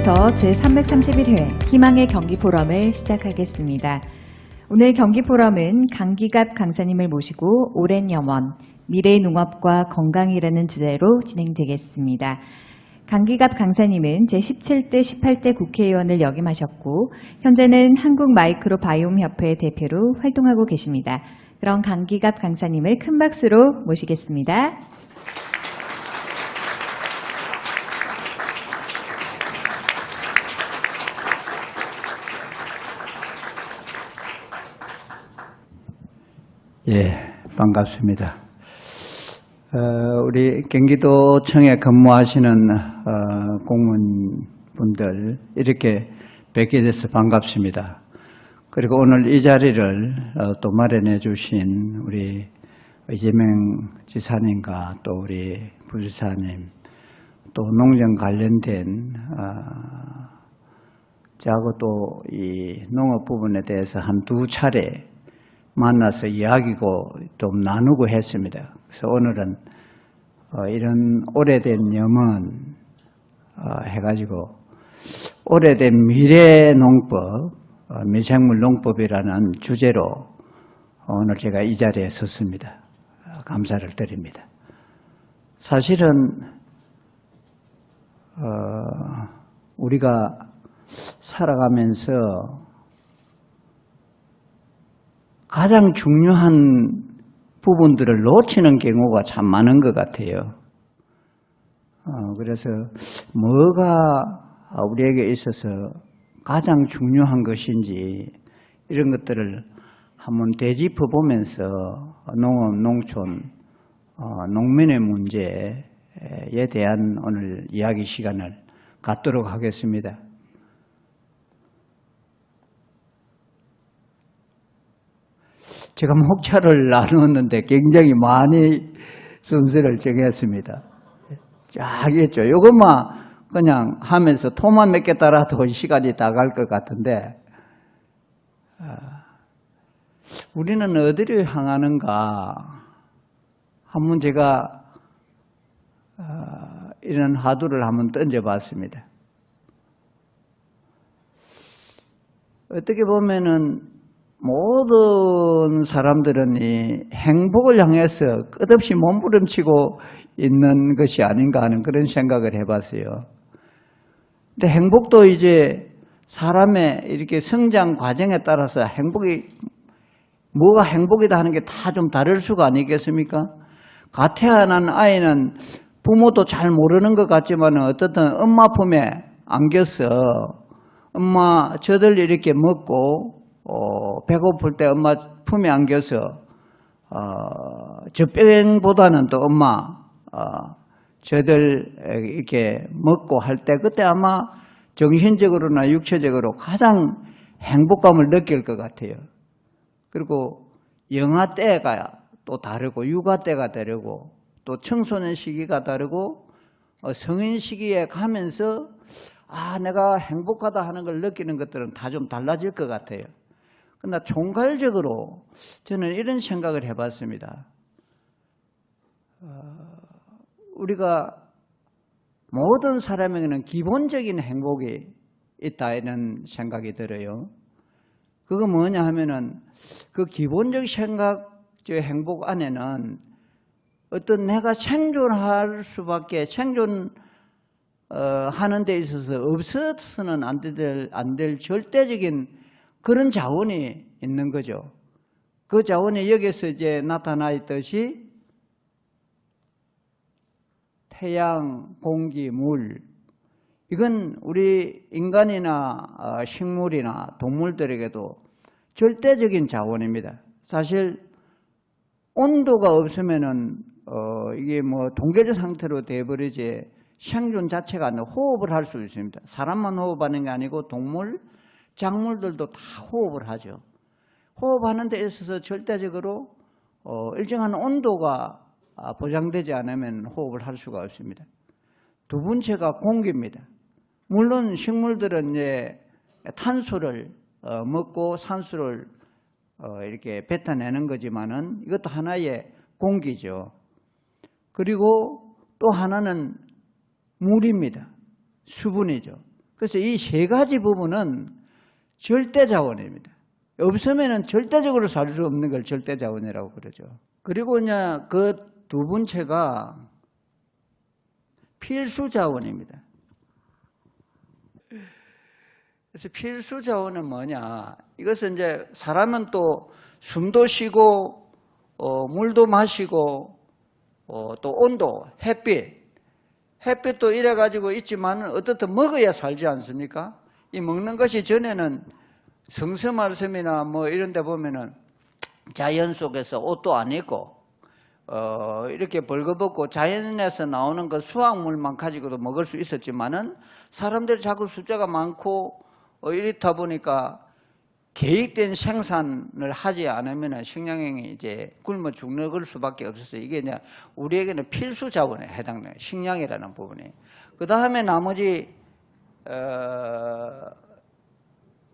지금부터 제331회 희망의 경기포럼을 시작하겠습니다. 오늘 경기포럼은 강기갑 강사님을 모시고 오랜 염원, 미래의 농업과 건강이라는 주제로 진행되겠습니다. 강기갑 강사님은 제17대, 18대 국회의원을 역임하셨고 현재는 한국마이크로바이옴협회 대표로 활동하고 계십니다. 그럼 강기갑 강사님을 큰 박수로 모시겠습니다. 예, 반갑습니다. 우리 경기도청에 근무하시는 공무원분들 이렇게 뵙게 돼서 반갑습니다. 그리고 오늘 이 자리를 또 마련해 주신 우리 이재명 지사님과 또 우리 부지사님 또 농정 관련된 저하고 또 이 농업 부분에 대해서 한두 차례 만나서 이야기고 좀 나누고 했습니다. 그래서 오늘은 이런 오래된 염원 해가지고 오래된 미래 농법, 미생물 농법이라는 주제로 오늘 제가 이 자리에 섰습니다. 감사를 드립니다. 사실은 우리가 살아가면서 가장 중요한 부분들을 놓치는 경우가 참 많은 것 같아요. 그래서 뭐가 우리에게 있어서 가장 중요한 것인지 이런 것들을 한번 되짚어 보면서 농업, 농촌, 농민의 문제에 대한 오늘 이야기 시간을 갖도록 하겠습니다. 제가 목차를 나누었는데 굉장히 많이 순서를 정했습니다. 쫙 했죠. 이것만 그냥 하면서 토만 몇 개 따라도 시간이 다 갈 것 같은데 우리는 어디를 향하는가 한번 제가 이런 화두를 한번 던져봤습니다. 어떻게 보면은 모든 사람들은 이 행복을 향해서 끝없이 몸부림치고 있는 것이 아닌가 하는 그런 생각을 해봤어요. 근데 행복도 이제 사람의 이렇게 성장 과정에 따라서 뭐가 행복이다 하는 게 다 좀 다를 수가 아니겠습니까? 갓 태어난 아이는 부모도 잘 모르는 것 같지만 어떻든 엄마 품에 안겨서 엄마 젖을 이렇게 먹고 배고플 때 엄마 품에 안겨서 젖병보다는 또 엄마 젖을 이렇게 먹고 할 때 그때 아마 정신적으로나 육체적으로 가장 행복감을 느낄 것 같아요. 그리고 영아 때가 또 다르고 육아 때가 다르고 또 청소년 시기가 다르고 성인 시기에 가면서 내가 행복하다 하는 걸 느끼는 것들은 다 좀 달라질 것 같아요. 그러나 총괄적으로 저는 이런 생각을 해봤습니다. 우리가 모든 사람에게는 기본적인 행복이 있다 이런 생각이 들어요. 그거 뭐냐 하면은 그 기본적 행복 안에는 어떤 내가 생존할 수밖에 하는 데 있어서 없어서는 안 될 절대적인 그런 자원이 있는 거죠. 그 자원이 여기서 이제 나타나 있듯이 태양, 공기, 물 이건 우리 인간이나 식물이나 동물들에게도 절대적인 자원입니다. 사실 온도가 없으면은 이게 뭐 동결 상태로 돼버리지 생존 자체가 안 돼. 호흡을 할 수 있습니다. 사람만 호흡하는 게 아니고 동물, 작물들도 다 호흡을 하죠. 호흡하는 데 있어서 절대적으로 일정한 온도가 보장되지 않으면 호흡을 할 수가 없습니다. 두 번째가 공기입니다. 물론 식물들은 이제 탄소를 먹고 산소를 이렇게 뱉어내는 거지만은 이것도 하나의 공기죠. 그리고 또 하나는 물입니다. 수분이죠. 그래서 이 세 가지 부분은 절대 자원입니다. 없으면은 절대적으로 살 수 없는 걸 절대 자원이라고 그러죠. 그리고 이제 그 두 번째가 필수 자원입니다. 그래서 필수 자원은 뭐냐? 이것은 이제 사람은 또 숨도 쉬고, 물도 마시고, 또 온도, 햇빛도 이래가지고 있지만 어떻든 먹어야 살지 않습니까? 이 먹는 것이 전에는 성서말씀이나 뭐 이런 데 보면은 자연 속에서 옷도 안 입고, 이렇게 벌거벗고 자연에서 나오는 그 수확물만 가지고도 먹을 수 있었지만은 사람들이 자꾸 숫자가 많고, 이렇다 보니까 계획된 생산을 하지 않으면 식량이 이제 굶어 죽는 수밖에 없었어요. 이게 이제 우리에게는 필수 자원에 해당돼요. 식량이라는 부분이. 그 다음에 나머지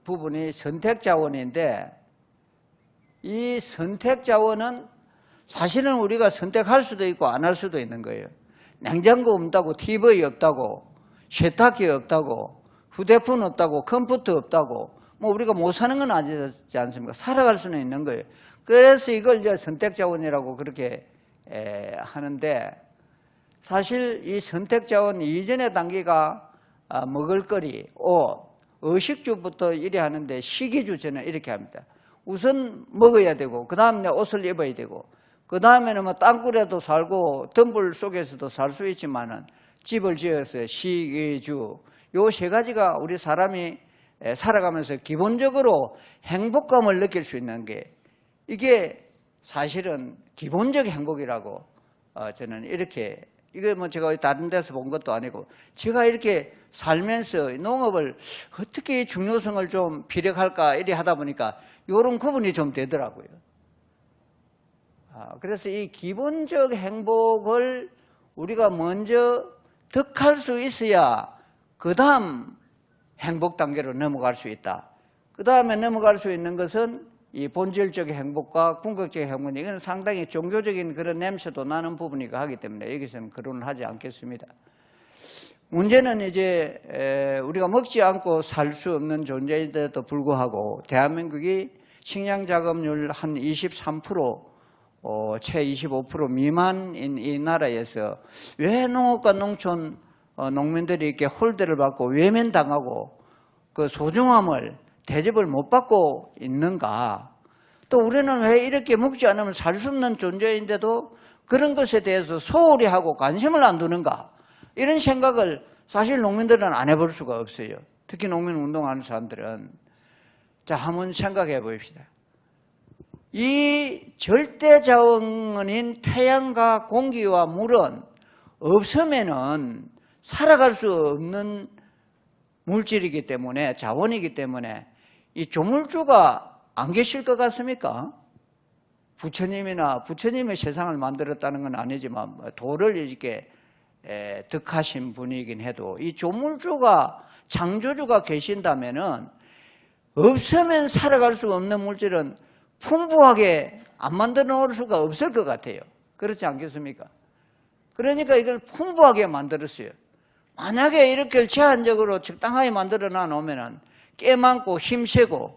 부분이 선택 자원인데, 이 선택 자원은 사실은 우리가 선택할 수도 있고 안 할 수도 있는 거예요. 냉장고 없다고, TV 없다고, 세탁기 없다고, 휴대폰 없다고, 컴퓨터 없다고, 뭐 우리가 못 사는 건 아니지 않습니까? 살아갈 수는 있는 거예요. 그래서 이걸 이제 선택 자원이라고 그렇게 하는데, 사실 이 선택 자원 이전의 단계가 먹을거리, 옷, 의식주부터 이래 하는데, 식이주 저는 이렇게 합니다. 우선 먹어야 되고, 그 다음에 옷을 입어야 되고, 그 다음에는 뭐 땅굴에도 살고 덤불 속에서도 살 수 있지만은 집을 지어서 식이주, 요 세 가지가 우리 사람이 살아가면서 기본적으로 행복감을 느낄 수 있는 게, 이게 사실은 기본적 행복이라고 저는 이렇게, 이거 뭐 제가 다른 데서 본 것도 아니고 제가 이렇게 살면서 농업을 어떻게 중요성을 좀 피력할까 이래 하다 보니까 이런 구분이 좀 되더라고요. 그래서 이 기본적 행복을 우리가 먼저 득할 수 있어야 그 다음 행복 단계로 넘어갈 수 있다. 그 다음에 넘어갈 수 있는 것은 이 본질적 행복과 궁극적 행복, 이건 상당히 종교적인 그런 냄새도 나는 부분이고 하기 때문에 여기서는 거론을 하지 않겠습니다. 문제는 이제 우리가 먹지 않고 살 수 없는 존재인데도 불구하고 대한민국이 식량 자급률 한 23%, 채 25% 미만인 이 나라에서 왜 농업과 농촌 농민들이 이렇게 홀대를 받고 외면당하고 그 소중함을 대접을 못 받고 있는가? 또 우리는 왜 이렇게 먹지 않으면 살 수 없는 존재인데도 그런 것에 대해서 소홀히 하고 관심을 안 두는가? 이런 생각을 사실 농민들은 안 해볼 수가 없어요. 특히 농민운동하는 사람들은. 자, 한번 생각해 봅시다. 이 절대 자원인 태양과 공기와 물은 없으면은 살아갈 수 없는 물질이기 때문에, 자원이기 때문에 이 조물주가 안 계실 것 같습니까? 부처님이 세상을 만들었다는 건 아니지만 도를 이렇게 득하신 분이긴 해도 이 조물주가, 창조주가 계신다면은 없으면 살아갈 수 없는 물질은 풍부하게 안 만들어 놓을 수가 없을 것 같아요. 그렇지 않겠습니까? 그러니까 이걸 풍부하게 만들었어요. 만약에 이렇게 제한적으로 적당하게 만들어 놔놓으면 꽤 많고 힘세고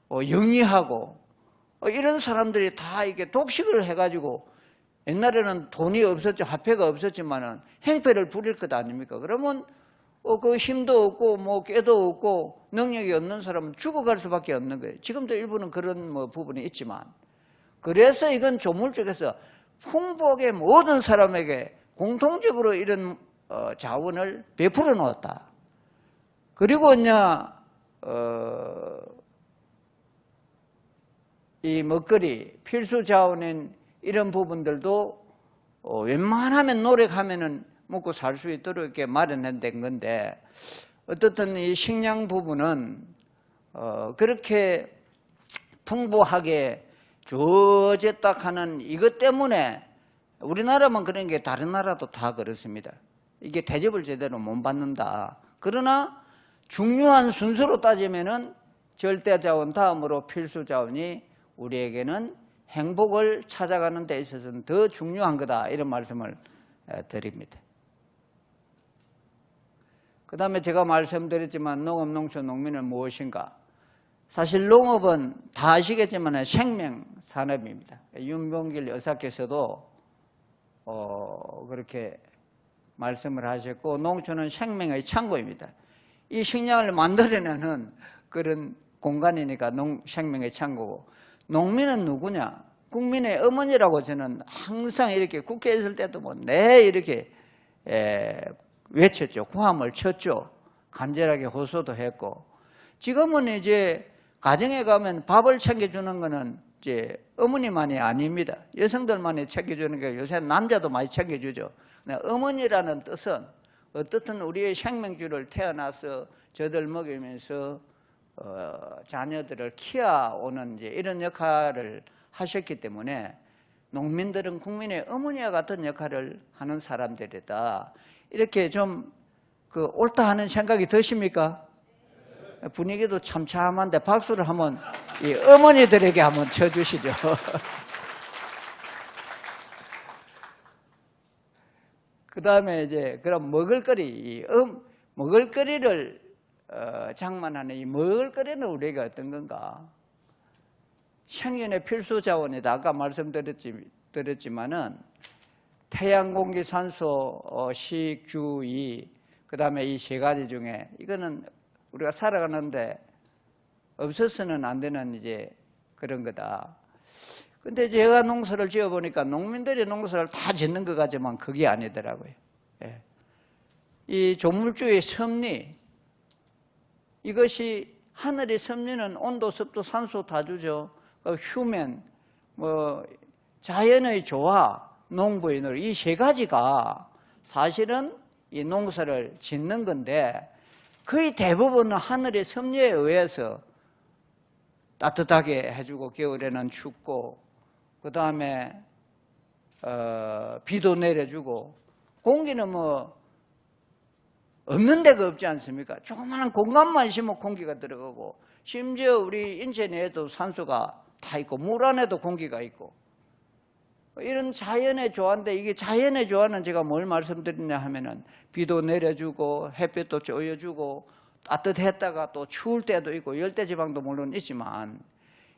영리하고 이런 사람들이 다 이게 독식을 해가지고, 옛날에는 돈이 없었죠. 화폐가 없었지만은 행패를 부릴 것 아닙니까? 그러면 그 힘도 없고 뭐 꾀도 없고 능력이 없는 사람은 죽어갈 수밖에 없는 거예요. 지금도 일부는 그런 뭐 부분이 있지만, 그래서 이건 조물주에서 풍부하게 모든 사람에게 공통적으로 이런 자원을 베풀어 놓았다. 그리고 이제 이 먹거리, 필수 자원인 이런 부분들도 웬만하면 노력하면은 먹고 살 수 있도록 이렇게 마련된 건데, 어떻든 이 식량 부분은 그렇게 풍부하게 주어졌다 하는 이것 때문에 우리나라만 그런 게 다른 나라도 다 그렇습니다. 이게 대접을 제대로 못 받는다. 그러나 중요한 순서로 따지면은 절대 자원 다음으로 필수 자원이 우리에게는 행복을 찾아가는 데 있어서는 더 중요한 거다, 이런 말씀을 드립니다. 그 다음에 제가 말씀드렸지만 농업, 농촌, 농민은 무엇인가? 사실 농업은 다 아시겠지만 생명 산업입니다. 윤봉길 여사께서도 그렇게 말씀을 하셨고, 농촌은 생명의 창고입니다. 이 식량을 만들어내는 그런 공간이니까 생명의 창고고, 농민은 누구냐? 국민의 어머니라고 저는 항상 이렇게 국회에 있을 때도 이렇게 외쳤죠. 고함을 쳤죠. 간절하게 호소도 했고, 지금은 이제 가정에 가면 밥을 챙겨주는 거는 이제 어머니만이 아닙니다. 여성들만이 챙겨주는 게 요새 남자도 많이 챙겨주죠. 어머니라는 뜻은 어떻든 우리의 생명줄을 태어나서 저들 먹이면서 자녀들을 키워오는 이제 이런 역할을 하셨기 때문에 농민들은 국민의 어머니와 같은 역할을 하는 사람들이다. 이렇게 좀 옳다 하는 생각이 드십니까? 분위기도 참참한데 박수를 한번 이 어머니들에게 한번 쳐주시죠. 그 다음에 이제 그럼 먹을거리를 장만하는 이 먹을거리는 우리가 어떤 건가? 생존의 필수 자원이다. 아까 말씀드렸지만은 태양, 공기, 산소, 식주의, 그 다음에 이 세 가지 중에 이거는 우리가 살아가는데 없어서는 안 되는 이제 그런 거다. 근데 제가 농사를 지어보니까 농민들이 농사를 다 짓는 것 같지만 그게 아니더라고요. 예. 이 조물주의 섭리, 이것이 하늘의 섭리는 온도, 습도, 산소 다 주죠. 휴면, 자연의 조화, 농부의 노력, 이 세 가지가 사실은 이 농사를 짓는 건데 거의 대부분은 하늘의 섭리에 의해서 따뜻하게 해주고 겨울에는 춥고 그 다음에 비도 내려주고 공기는 없는 데가 없지 않습니까? 조그마한 공간만 있으면 공기가 들어가고 심지어 우리 인체 내에도 산소가 다 있고 물 안에도 공기가 있고 이런 자연의 조화인데 이게 자연의 조화는 제가 뭘 말씀드리냐 하면은 비도 내려주고 햇빛도 쬐어주고 따뜻했다가 또 추울 때도 있고 열대지방도 물론 있지만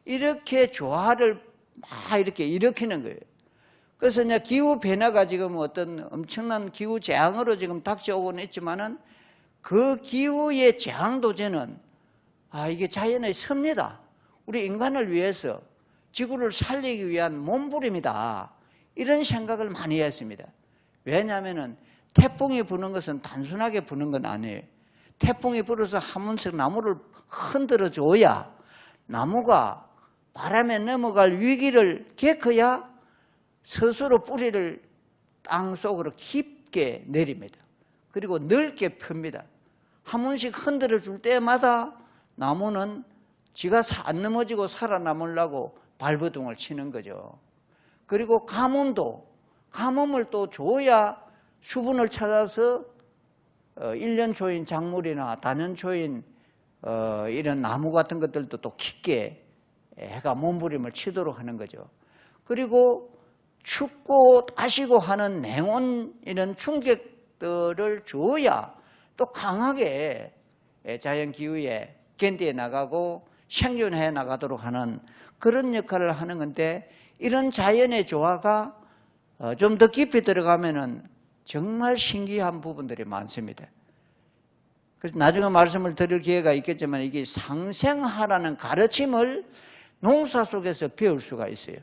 이렇게 조화를 막 이렇게 일으키는 거예요. 그래서 이제 기후 변화가 지금 어떤 엄청난 기후 재앙으로 지금 닥쳐오고는 있지만은 그 기후의 재앙도 저는 이게 자연의 섭리다. 우리 인간을 위해서 지구를 살리기 위한 몸부림이다. 이런 생각을 많이 했습니다. 왜냐하면 태풍이 부는 것은 단순하게 부는 건 아니에요. 태풍이 불어서 한 번씩 나무를 흔들어 줘야 나무가 바람에 넘어갈 위기를 겪어야 스스로 뿌리를 땅속으로 깊게 내립니다. 그리고 넓게 펴니다. 한 번씩 흔들어 줄 때마다 나무는 지가 안 넘어지고 살아남으려고 발버둥을 치는 거죠. 그리고 가뭄을 또 줘야 수분을 찾아서 1년 초인 작물이나 단연 초인 이런 나무 같은 것들도 또 깊게 해가 몸부림을 치도록 하는 거죠. 그리고 춥고 따시고 하는 냉온 이런 충격들을 줘야 또 강하게 자연기후에 견디어 나가고 생존해 나가도록 하는 그런 역할을 하는 건데 이런 자연의 조화가 좀 더 깊이 들어가면은 정말 신기한 부분들이 많습니다. 그래서 나중에 말씀을 드릴 기회가 있겠지만 이게 상생하라는 가르침을 농사 속에서 배울 수가 있어요.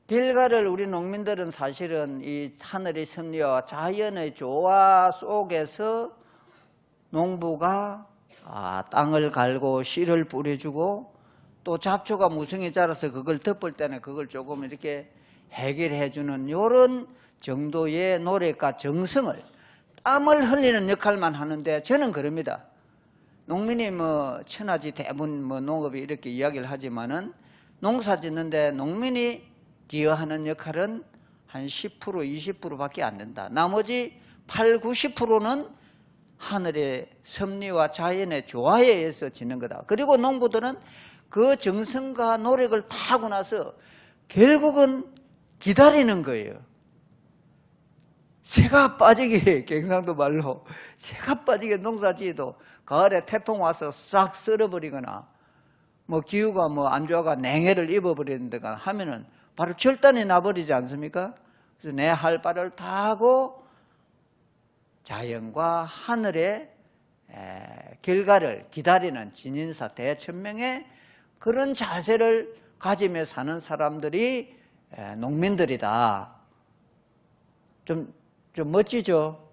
결과를 우리 농민들은 사실은 이 하늘의 섭리와 자연의 조화 속에서 농부가 땅을 갈고 씨를 뿌려주고 또 잡초가 무성히 자라서 그걸 덮을 때는 그걸 조금 이렇게 해결해주는 이런 정도의 노력과 정성을 땀을 흘리는 역할만 하는데 저는 그럽니다. 농민이 천하지 대부분 농업이 이렇게 이야기를 하지만은 농사 짓는데 농민이 기여하는 역할은 한 10%, 20%밖에 안 된다. 나머지 8, 90%는 하늘의 섭리와 자연의 조화에 의해서 짓는 거다. 그리고 농부들은 그 정성과 노력을 다 하고 나서 결국은 기다리는 거예요. 새가 빠지게 경상도 말로 새가 빠지게 농사지어도 가을에 태풍 와서 싹 쓸어버리거나 뭐 기후가 뭐 안 좋아가 냉해를 입어버리는데가 하면은 바로 절단이 나버리지 않습니까? 그래서 내 할 바를 다 하고 자연과 하늘의 결과를 기다리는 진인사 대천명의 그런 자세를 가지며 사는 사람들이 농민들이다. 좀 멋지죠?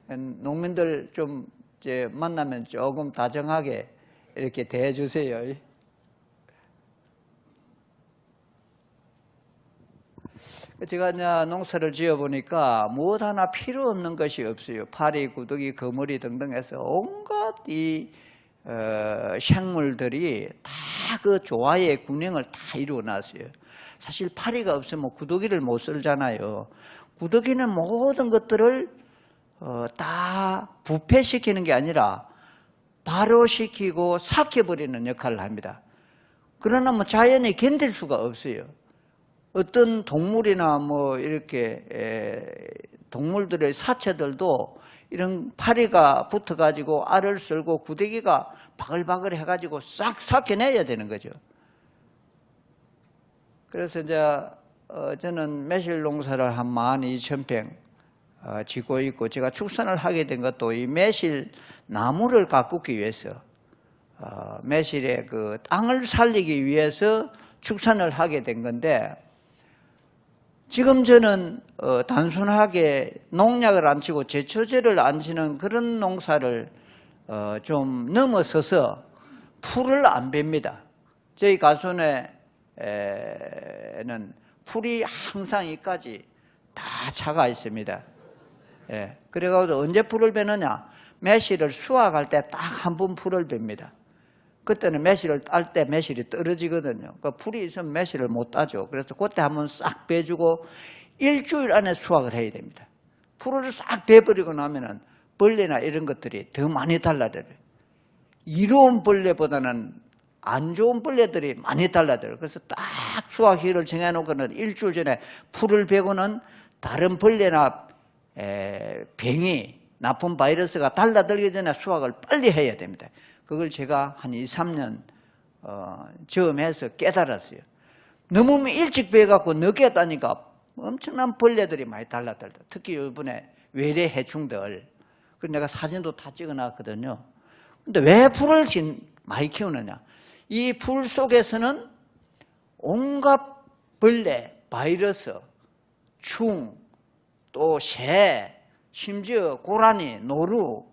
농민들 좀 이제 만나면 조금 다정하게 이렇게 대해주세요. 제가 이제 농사를 지어보니까 무엇 하나 필요 없는 것이 없어요. 파리, 구더기, 거머리 등등 해서 온갖 이 생물들이 다 그 조화의 균형을 다 이루어놨어요. 사실 파리가 없으면 구더기를 못 쓸잖아요. 구더기는 모든 것들을 다 부패시키는 게 아니라 발효시키고 삭혀버리는 역할을 합니다. 그러나 뭐 자연이 견딜 수가 없어요. 어떤 동물이나 뭐 이렇게 동물들의 사체들도 이런 파리가 붙어가지고 알을 썰고 구더기가 바글바글 해가지고 싹 삭혀내야 되는 거죠. 그래서 이제 저는 매실 농사를 한 12,000평 짓고 있고 제가 축산을 하게 된 것도 이 매실 나무를 가꾸기 위해서 매실의 그 땅을 살리기 위해서 축산을 하게 된 건데 지금 저는 단순하게 농약을 안 치고 제초제를 안 치는 그런 농사를 좀 넘어서서 풀을 안 뺍니다. 저희 가순에는 풀이 항상 이까지 다 차가 있습니다. 예, 그래가지고 언제 풀을 베느냐? 매실을 수확할 때 딱 한 번 풀을 뺍니다. 그때는 매실을 딸 때 매실이 떨어지거든요. 그 풀이 있으면 매실을 못 따죠. 그래서 그때 한번 싹 베주고 일주일 안에 수확을 해야 됩니다. 풀을 싹 베버리고 나면은 벌레나 이런 것들이 더 많이 달라들어요. 이로운 벌레보다는 안 좋은 벌레들이 많이 달라들어요. 그래서 딱 수확일을 정해놓고는 일주일 전에 풀을 베고는 다른 벌레나 병이 나쁜 바이러스가 달라들기 전에 수확을 빨리 해야 됩니다. 그걸 제가 한 2, 3년 저음해서 깨달았어요. 너무 일찍 베갖고 늦게 따니까 엄청난 벌레들이 많이 달라들다. 특히 이번에 외래 해충들. 그래서 내가 사진도 다 찍어놨거든요. 근데 왜 풀을 많이 키우느냐? 이 풀 속에서는 온갖 벌레, 바이러스, 충, 또 새, 심지어 고라니, 노루,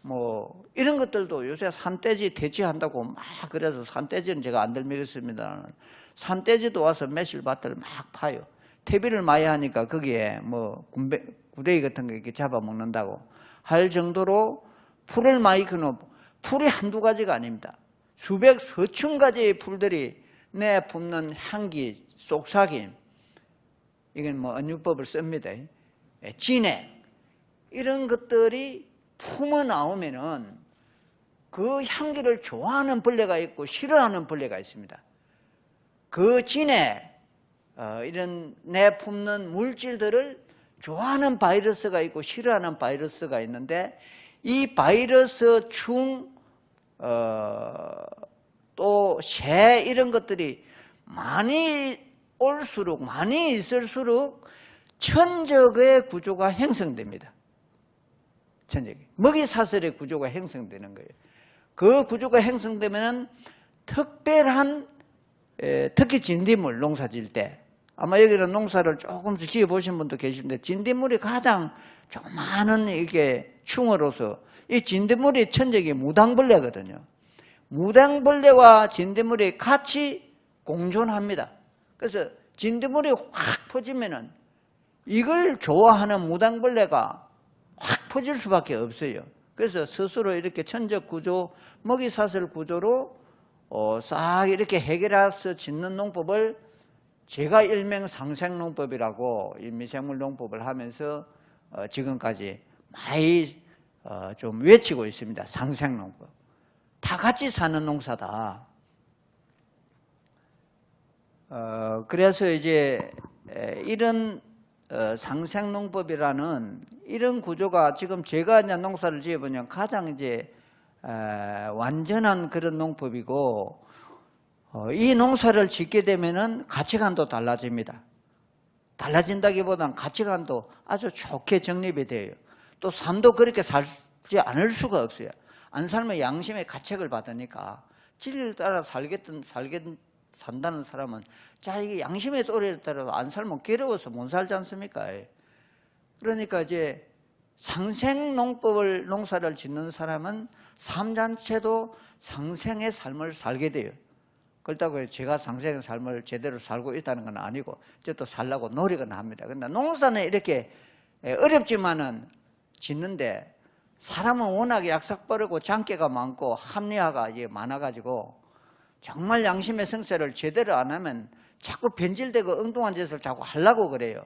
뭐 이런 것들도 요새 산돼지 퇴치한다고 막 그래서 산돼지는 제가 안 들미겠습니다. 산돼지도 와서 매실밭을 막 파요. 퇴비를 많이 하니까 거기에 뭐 구데기 같은 거 이렇게 잡아먹는다고 할 정도로 풀을 많이 키우는 풀이 한두 가지가 아닙니다. 수백, 수천 가지의 풀들이 내뿜는 향기, 속삭임, 이건 뭐 언유법을 씁니다. 진액, 이런 것들이 품어 나오면은 그 향기를 좋아하는 벌레가 있고 싫어하는 벌레가 있습니다. 그 진액, 이런 내뿜는 물질들을 좋아하는 바이러스가 있고 싫어하는 바이러스가 있는데 이 바이러스, 충, 또 새 이런 것들이 많이 올수록 많이 있을수록 천적의 구조가 형성됩니다. 천적이 먹이사슬의 구조가 형성되는 거예요. 그 구조가 형성되면은 특별한 특히 진딧물 농사 지을 때 아마 여기는 농사를 조금씩 지어보신 분도 계신데 진딧물이 가장 좀 많은 이게 충어로서 이 진딧물이 천적이 무당벌레거든요. 무당벌레와 진딧물이 같이 공존합니다. 그래서 진딧물이 확 퍼지면은 이걸 좋아하는 무당벌레가 확 퍼질 수밖에 없어요. 그래서 스스로 이렇게 천적 구조, 먹이사슬 구조로 싹 이렇게 해결해서 짓는 농법을 제가 일명 상생농법이라고 이 미생물 농법을 하면서 지금까지 많이 좀 외치고 있습니다. 상생농법. 다 같이 사는 농사다. 그래서 이제 이런 상생농법이라는 이런 구조가 지금 제가 이제 농사를 지어보면 가장 이제 완전한 그런 농법이고, 이 농사를 짓게 되면은 가치관도 달라집니다. 달라진다기보다는 가치관도 아주 좋게 정립이 돼요. 또 삶도 그렇게 살지 않을 수가 없어요. 안 살면 양심의 가책을 받으니까 진리를 따라 산다는 사람은 자기 양심의 또래를 따라서 안 살면 괴로워서 못 살지 않습니까? 그러니까 이제 상생농법을 농사를 짓는 사람은 삶 자체도 상생의 삶을 살게 돼요. 그렇다고 제가 상생의 삶을 제대로 살고 있다는 건 아니고 저도 살려고 노력은 합니다. 그런데 농사는 이렇게 어렵지만은 짓는데 사람은 워낙 약삭빠르고 장기가 많고 합리화가 많아가지고 정말 양심의 성찰을 제대로 안 하면 자꾸 변질되고 엉뚱한 짓을 자꾸 하려고 그래요.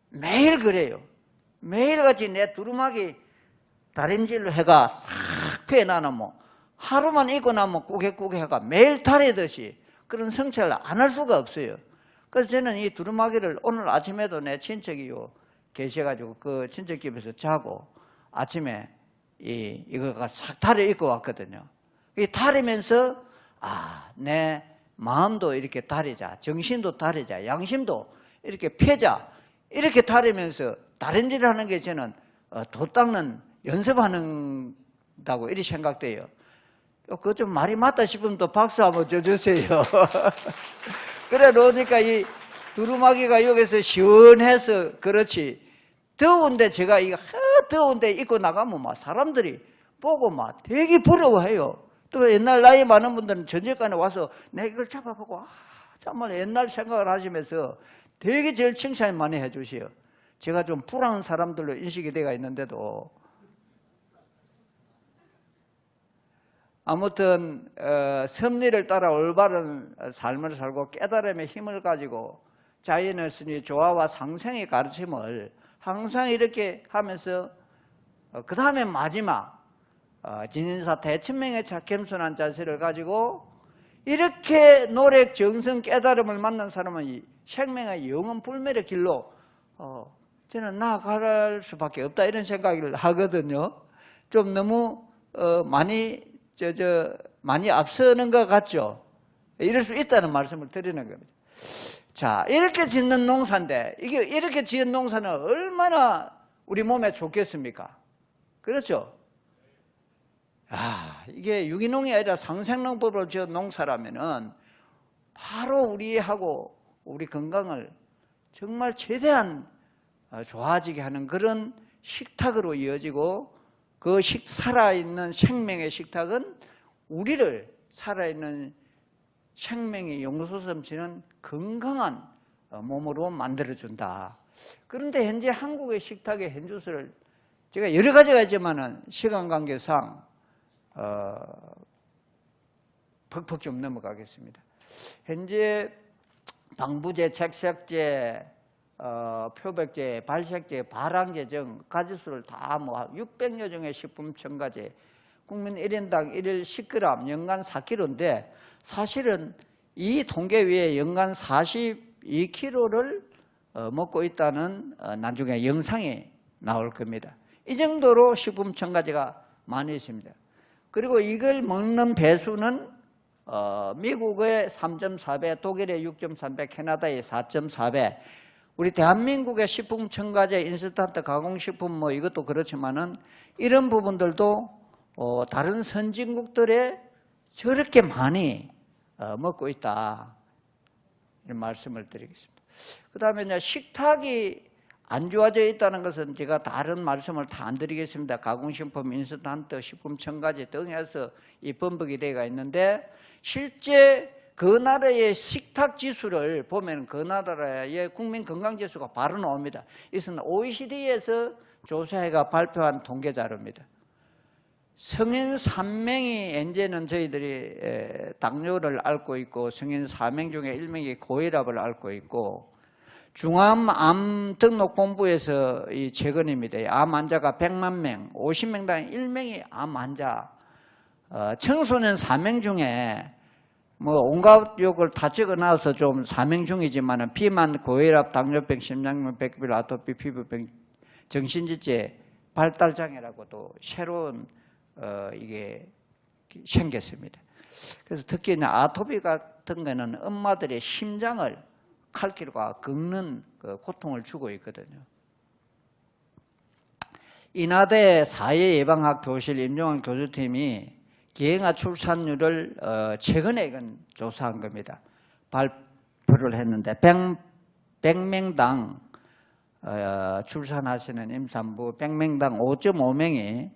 매일 그래요. 매일같이 내 두루마기 다림질로 해가 싹 펴놔놓으면 하루만 있고 나면 꾸개꾸개 해가 매일 다리듯이 그런 성찰을 안 할 수가 없어요. 그래서 저는 이 두루마기를 오늘 아침에도 내 친척이 계셔가지고 그 친척집에서 자고 아침에 이거가 싹 다려 입고 왔거든요. 이 다리면서 내 마음도 이렇게 다리자, 정신도 다리자, 양심도 이렇게 펴자, 이렇게 다리면서 다림질을 하는 게 저는 도 닦는 연습하는다고 이렇게 생각돼요. 그거 좀 말이 맞다 싶으면 또 박수 한번 쳐주세요. 그래 놓으니까 이 두루마기가 여기서 시원해서 그렇지. 더운데 제가 이거 더운데 입고 나가면 막 사람들이 보고 막 되게 부러워해요. 또 옛날 나이 많은 분들은 저녁간에 와서 내가 이걸 잡아보고 정말 옛날 생각을 하시면서 되게 제일 칭찬 많이 해주세요. 제가 좀 불안한 사람들로 인식이 되어 있는데도 아무튼 섭리를 따라 올바른 삶을 살고 깨달음의 힘을 가지고 자연의 순위 조화와 상생의 가르침을 항상 이렇게 하면서 그 다음에 마지막 진인사 대천명의 겸손한 자세를 가지고 이렇게 노력, 정성, 깨달음을 만난 사람은 이 생명의 영원 불멸의 길로 저는 나아갈 수밖에 없다 이런 생각을 하거든요. 좀 너무 많이 많이 앞서는 것 같죠. 이럴 수 있다는 말씀을 드리는 겁니다. 자, 이렇게 짓는 농사인데 이게 이렇게 지은 농사는 얼마나 우리 몸에 좋겠습니까? 그렇죠? 이게 유기농이 아니라 상생농법으로 지은 농사라면은 바로 우리하고 우리 건강을 정말 최대한 좋아지게 하는 그런 식탁으로 이어지고 그 살아있는 생명의 식탁은 우리를 살아있는 생명의 용솟음 넘치는 건강한 몸으로 만들어준다. 그런데 현재 한국의 식탁의 현주소를 제가 여러 가지가 있지만은 시간 관계상 퍽퍽 좀 넘어가겠습니다. 현재 방부제, 책색제, 표백제, 발색제, 발항제 등 가지수를 다 600여 종의 식품 첨가제, 국민 1인당 1일 10g, 연간 4kg인데 사실은 이 통계 위에 연간 42kg를 먹고 있다는 나중에 영상이 나올 겁니다. 이 정도로 식품 첨가제가 많이 있습니다. 그리고 이걸 먹는 배수는 미국의 3.4배, 독일의 6.3배, 캐나다의 4.4배, 우리 대한민국의 식품 첨가제, 인스턴트 가공식품 이것도 그렇지만은 이런 부분들도 다른 선진국들에 저렇게 많이 먹고 있다. 이런 말씀을 드리겠습니다. 그 다음에 이제 식탁이 안 좋아져 있다는 것은 제가 다른 말씀을 다 안 드리겠습니다. 가공식품, 인스턴트, 식품 첨가제 등에서 이 범벅이 되어 있는데 실제 그 나라의 식탁 지수를 보면 그 나라의 국민 건강 지수가 바로 나옵니다. 이것은 OECD에서 조사해가 발표한 통계 자료입니다. 성인 3명이 이제는 저희들이 당뇨를 앓고 있고 성인 4명 중에 1명이 고혈압을 앓고 있고 중암암 등록본부에서 이 최근입니다. 암 환자가 100만 명, 50명당 1명이 암 환자. 청소년 4명 중에 뭐 온갖 욕을 다 적어놔서 좀 사명중이지만은 비만, 고혈압, 당뇨병, 심장병, 백혈, 아토피, 피부병, 정신지체 발달장애라고도 새로운 이게 생겼습니다. 그래서 특히 아토피 같은 거는 엄마들의 심장을 칼길과 긁는 그 고통을 주고 있거든요. 인하대 사회예방학 교실 임종환 교수팀이 기행아 출산율을 최근에 이건 조사한 겁니다. 발표를 했는데 100명당 출산하시는 임산부 100명당 5.5명이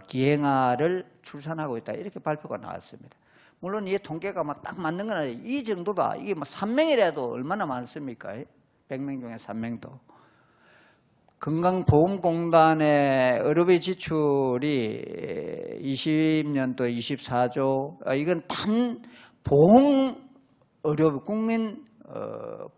기행아를 출산하고 있다. 이렇게 발표가 나왔습니다. 물론 이 통계가 딱 맞는 건 아니에요. 이 정도다. 이게 3명이라도 얼마나 많습니까? 100명 중에 3명도. 건강보험공단의 의료비 지출이 20년도 24조, 이건 단 보험 의료 국민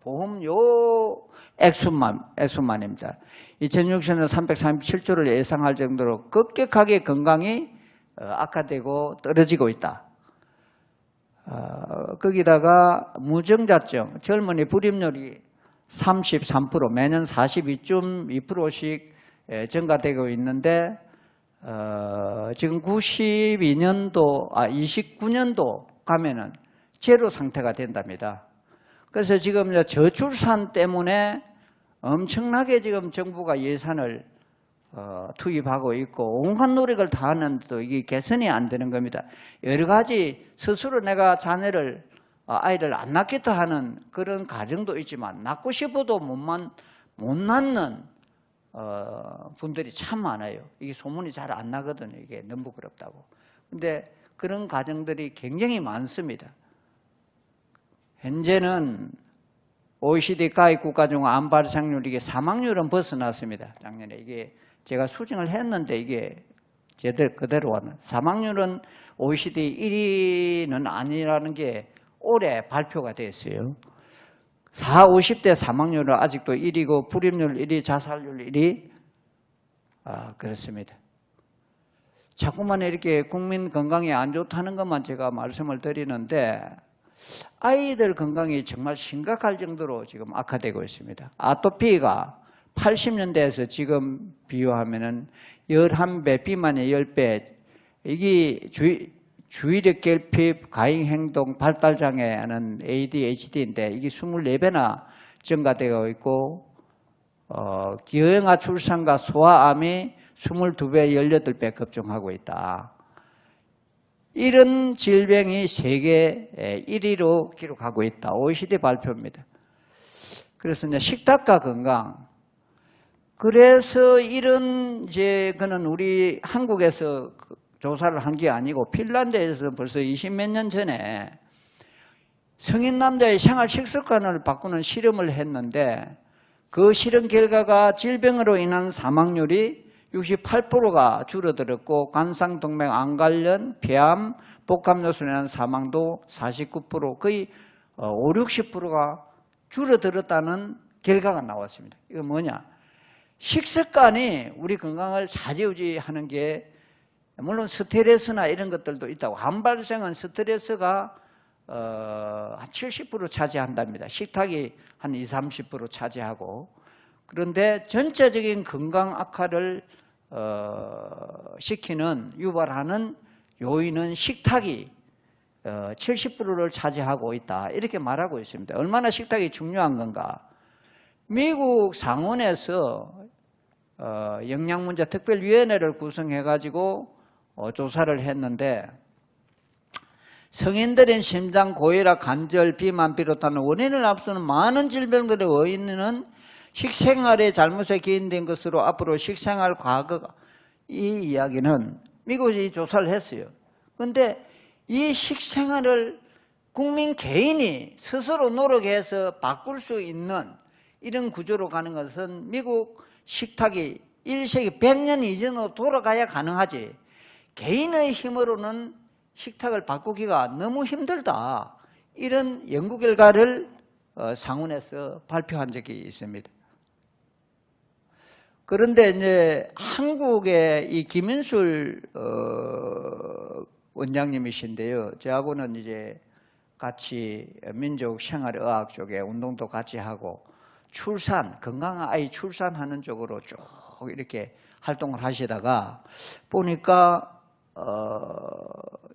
보험료 액수만입니다. 2060년 337조를 예상할 정도로 급격하게 건강이 악화되고 떨어지고 있다. 거기다가 무증자증, 젊은이 불임률이 33%, 매년 42.2%씩 증가되고 있는데 지금 29년도 가면은 제로 상태가 된답니다. 그래서 지금 저출산 때문에 엄청나게 지금 정부가 예산을 투입하고 있고 온갖 노력을 다 하는데도 이게 개선이 안 되는 겁니다. 여러 가지 스스로 내가 아이를 안 낳겠다 하는 그런 가정도 있지만 낳고 싶어도 못 낳는 분들이 참 많아요. 이게 소문이 잘 안 나거든요. 이게 너무 부끄럽다고. 근데 그런 가정들이 굉장히 많습니다. 현재는 OECD 가입 국가 중 암 발생률 이게 사망률은 벗어났습니다. 작년에 이게 제가 수정을 했는데 이게 제대로 그대로 왔는. 사망률은 OECD 1위는 아니라는 게 올해 발표가 됐어요. 40, 50대 사망률은 아직도 1위고 불임률 1위, 자살률 1위. 그렇습니다. 자꾸만 이렇게 국민 건강에 안 좋다는 것만 제가 말씀을 드리는데 아이들 건강이 정말 심각할 정도로 지금 악화되고 있습니다. 아토피가 80년대에서 지금 비유하면은 11배, 비만의 10배, 이게 주의력 결핍, 가행 행동, 발달 장애는 ADHD인데 이게 24배나 증가되어 있고 기형아 출산과 소아암이 22배, 18배 급증하고 있다. 이런 질병이 세계 1위로 기록하고 있다. OECD 발표입니다. 그래서 이제 식탁과 건강. 그래서 이런 그는 우리 한국에서 조사를 한 게 아니고 핀란드에서 벌써 20몇 년 전에 성인 남자의 생활 식습관을 바꾸는 실험을 했는데 그 실험 결과가 질병으로 인한 사망률이 68%가 줄어들었고 관상동맥 암 관련 폐암, 복합요소로 인한 사망도 49%, 거의 5, 60%가 줄어들었다는 결과가 나왔습니다. 이거 뭐냐? 식습관이 우리 건강을 좌지우지하는 게 물론 스트레스나 이런 것들도 있다고. 암 발생은 스트레스가 한 70% 차지한답니다. 식탁이 한 20, 30% 차지하고. 그런데 전체적인 건강 악화를 유발하는 요인은 식탁이 70%를 차지하고 있다. 이렇게 말하고 있습니다. 얼마나 식탁이 중요한 건가. 미국 상원에서 영양문제특별위원회를 구성해가지고 조사를 했는데 성인들인 심장, 고혈압, 관절, 비만 비롯한 원인을 앞서는 많은 질병들의 원인은 식생활의 잘못에 기인된 것으로 앞으로 식생활 과학 이 이야기는 미국이 조사를 했어요. 그런데 이 식생활을 국민 개인이 스스로 노력해서 바꿀 수 있는 이런 구조로 가는 것은 미국 식탁이 1세기 100년 이전으로 돌아가야 가능하지 개인의 힘으로는 식탁을 바꾸기가 너무 힘들다. 이런 연구 결과를 상원에서 발표한 적이 있습니다. 그런데 이제 한국의 이 김윤술 원장님이신데요. 저하고는 이제 같이 민족생활의학 쪽에 운동도 같이 하고 출산, 건강한 아이 출산하는 쪽으로 쭉 이렇게 활동을 하시다가 보니까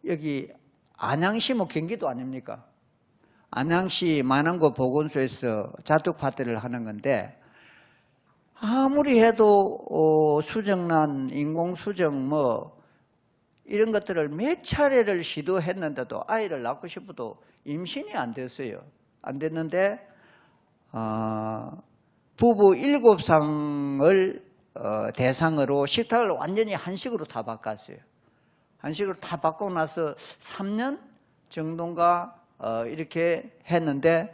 여기 안양시 뭐 경기도 아닙니까? 안양시 만안고 보건소에서 자tuk 파트를 하는 건데 아무리 해도 수정란, 인공수정 뭐 이런 것들을 몇 차례를 시도했는데도 아이를 낳고 싶어도 임신이 안 됐어요. 안 됐는데 부부 7상을 대상으로 식탁을 완전히 한식으로 다 바꿨어요. 한식으로 다 바꾸고 나서 3년 정도인가 이렇게 했는데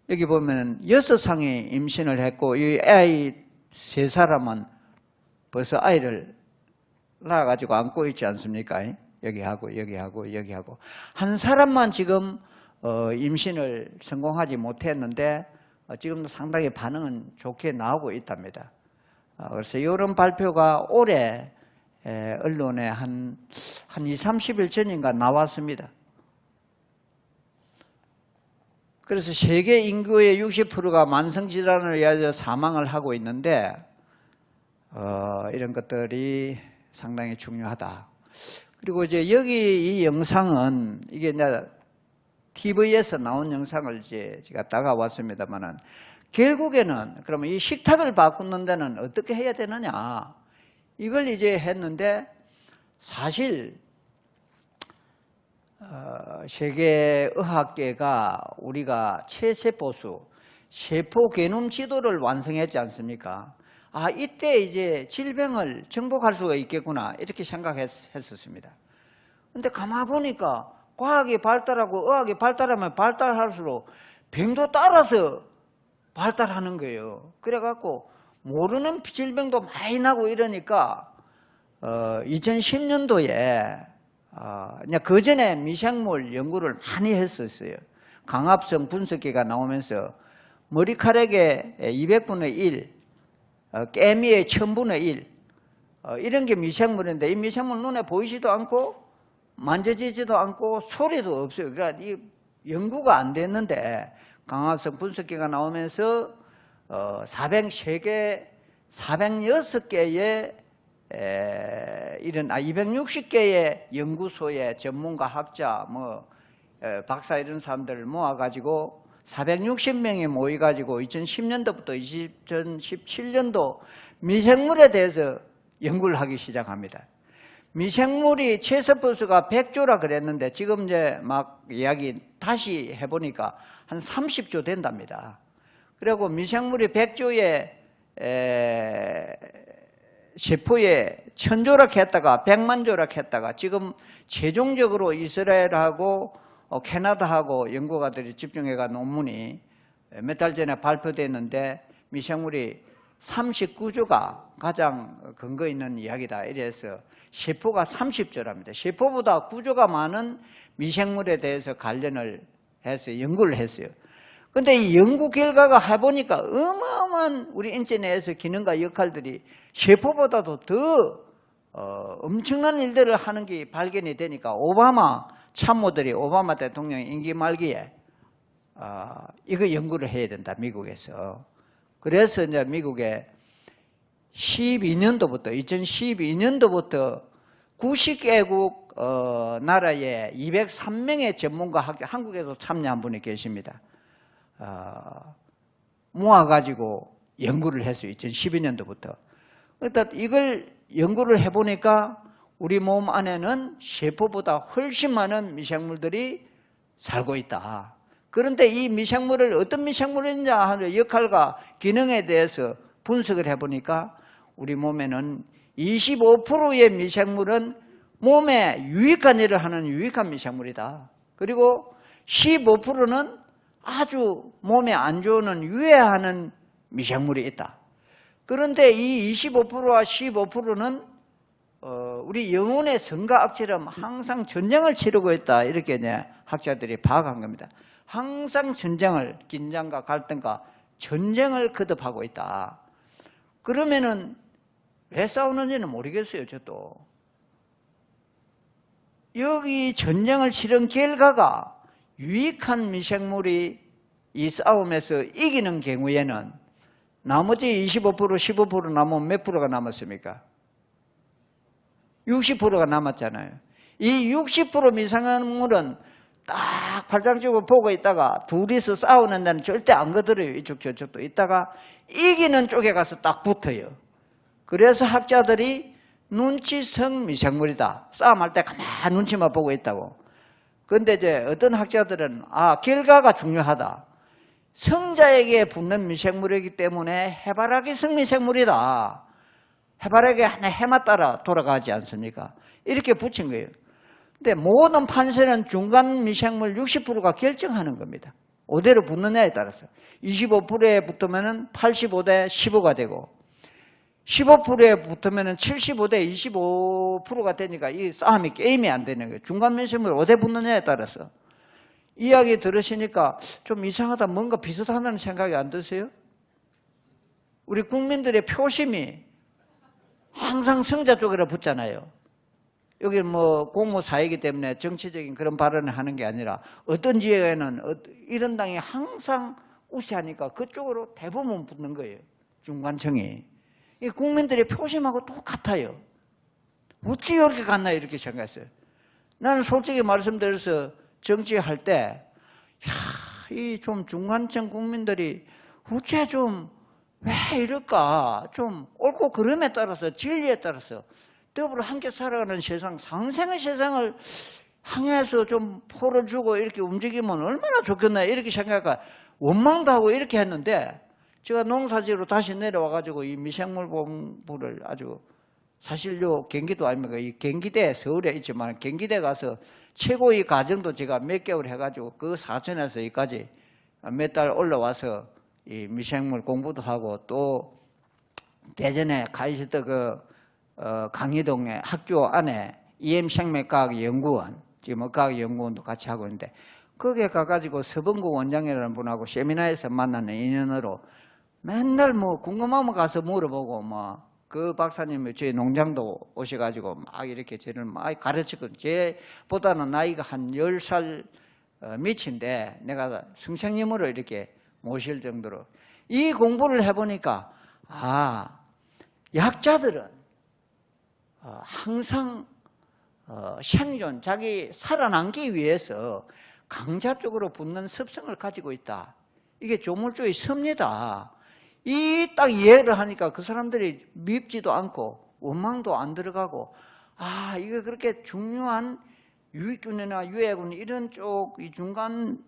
여기 보면 6상이 임신을 했고 이 아이 3사람은 벌써 아이를 낳아가지고 안고 있지 않습니까? 여기하고 여기하고 여기하고 한 사람만 지금 임신을 성공하지 못했는데 지금도 상당히 반응은 좋게 나오고 있답니다. 그래서 이런 발표가 올해 언론에 한 20, 30일 전인가 나왔습니다. 그래서 세계 인구의 60%가 만성질환을 위하여 사망을 하고 있는데 이런 것들이 상당히 중요하다. 그리고 이제 여기 이 영상은 이게 이제 TV에서 나온 영상을 이제 제가 다가왔습니다만은 결국에는 그러면 이 식탁을 바꾸는 데는 어떻게 해야 되느냐 이걸 이제 했는데 사실 세계의학계가 우리가 체세포수 세포 게놈 지도를 완성했지 않습니까? 아, 이때 이제 질병을 정복할 수가 있겠구나 이렇게 생각했었습니다. 근데 가만 보니까 과학이 발달하고 의학이 발달하면 발달할수록 병도 따라서 발달하는 거예요. 그래갖고 모르는 질병도 많이 나고 이러니까 2010년도에 그 전에 미생물 연구를 많이 했었어요. 강압성 분석기가 나오면서 머리카락의 200분의 1 깨미의 1000분의 1 이런 게 미생물인데 이 미생물 눈에 보이지도 않고 만져지지도 않고 소리도 없어요. 그러니까 이 연구가 안 됐는데 강압성 분석기가 나오면서 406개의 이런 260개의 연구소의 전문가 학자 뭐 박사 이런 사람들을 모아가지고 460명이 모여가지고 2010년도부터 2017년도 미생물에 대해서 연구를 하기 시작합니다. 미생물이 체세포수가 100조라 그랬는데 지금 이제 막 이야기 다시 해보니까 한 30조 된답니다. 그리고 미생물이 100조에 세포에 1000조락 했다가 100만 조락 했다가 지금 최종적으로 이스라엘하고 캐나다하고 연구가들이 집중해가 논문이 몇 달 전에 발표됐는데 미생물이 39조가 가장 근거 있는 이야기다. 이래서 세포가 30조랍니다. 세포보다 구조가 많은 미생물에 대해서 관련을 해서 연구를 했어요. 근데 이 연구 결과가 해보니까 어마어마한 우리 인체내에서 기능과 역할들이 세포보다도 더 엄청난 일들을 하는 게 발견이 되니까 오바마 참모들이 오바마 대통령 임기 말기에 이거 연구를 해야 된다, 미국에서. 그래서 이제 미국에 2012년도부터 90개국 나라에 203명의 전문가 한국에도 참여한 분이 계십니다. 모아가지고 연구를 했어요. 2012년도부터. 그러니까 이걸 연구를 해보니까 우리 몸 안에는 세포보다 훨씬 많은 미생물들이 살고 있다. 그런데 이 미생물을 어떤 미생물이냐 하는 역할과 기능에 대해서 분석을 해보니까 우리 몸에는 25%의 미생물은 몸에 유익한 일을 하는 유익한 미생물이다. 그리고 15%는 아주 몸에 안 좋은 유해하는 미생물이 있다. 그런데 이 25%와 15%는 우리 영혼의 성과 악처럼 항상 전쟁을 치르고 있다. 이렇게 이제 학자들이 파악한 겁니다. 항상 전쟁을, 긴장과 갈등과 전쟁을 거듭하고 있다. 그러면은 왜 싸우는지는 모르겠어요, 저도. 여기 전쟁을 치른 결과가 유익한 미생물이 이 싸움에서 이기는 경우에는 나머지 25%, 15% 남으면 몇 프로가 남았습니까? 60%가 남았잖아요. 이 60% 미생물은 딱 팔짱집을 보고 있다가 둘이서 싸우는 데는 절대 안 거들어요. 이쪽 저쪽도. 있다가 이기는 쪽에 가서 딱 붙어요. 그래서 학자들이 눈치성 미생물이다. 싸움할 때 가만히 눈치만 보고 있다고. 그런데 이제 어떤 학자들은 결과가 중요하다. 성자에게 붙는 미생물이기 때문에 해바라기 성미생물이다. 해바라기 하나 해마 따라 돌아가지 않습니까? 이렇게 붙인 거예요. 근데 모든 판세는 중간 미생물 60%가 결정하는 겁니다. 어디로 붙느냐에 따라서 25%에 붙으면 85대 15가 되고 15%에 붙으면 75대 25%가 되니까 이 싸움이 게임이 안 되는 거예요. 중간 미생물 어디에 붙느냐에 따라서. 이야기 들으시니까 좀 이상하다, 뭔가 비슷하다는 생각이 안 드세요? 우리 국민들의 표심이 항상 성자 쪽으로 붙잖아요. 여기 뭐 공무사이기 때문에 정치적인 그런 발언을 하는 게 아니라 어떤 지역에는 이런 당이 항상 우세하니까 그쪽으로 대부분 붙는 거예요. 중간층이. 이 국민들의 표심하고 똑같아요. 어찌 이렇게 갔나 이렇게 생각했어요. 나는 솔직히 말씀드려서 정치할 때 이 좀 중간층 국민들이 어째 좀 왜 이럴까? 좀 옳고 그름에 따라서 진리에 따라서 더불어 함께 살아가는 세상, 상생의 세상을 향해서 좀 포를 주고 이렇게 움직이면 얼마나 좋겠나 이렇게 생각하고 원망도 하고 이렇게 했는데 제가 농사지로 다시 내려와가지고 이 미생물 공부를 아주 사실 요 경기도 아닙니까? 이 경기대 서울에 있지만 경기대 가서 최고위 과정도 제가 몇 개월 해가지고 그 사천에서 여기까지 몇 달 올라와서 이 미생물 공부도 하고 또 대전에 가 있었던 강의동의 학교 안에 EM생명과학연구원, 지금 과학연구원도 같이 하고 있는데 거기에 가가지고 서범구 원장이라는 분하고 세미나에서 만나는 인연으로 맨날 뭐 궁금하면 가서 물어보고 뭐 그 박사님이 저희 농장도 오셔가지고 막 이렇게 저를 막 가르치고 쟤보다는 나이가 한 10살 밑인데 내가 선생님으로 이렇게 모실 정도로 이 공부를 해보니까 약자들은 항상 생존, 자기 살아남기 위해서 강자 쪽으로 붙는 습성을 가지고 있다. 이게 조물주의 섭니다. 이 딱 이해를 하니까 그 사람들이 밉지도 않고 원망도 안 들어가고 이게 그렇게 중요한 유익균이나 유해균 이런 쪽, 이 중간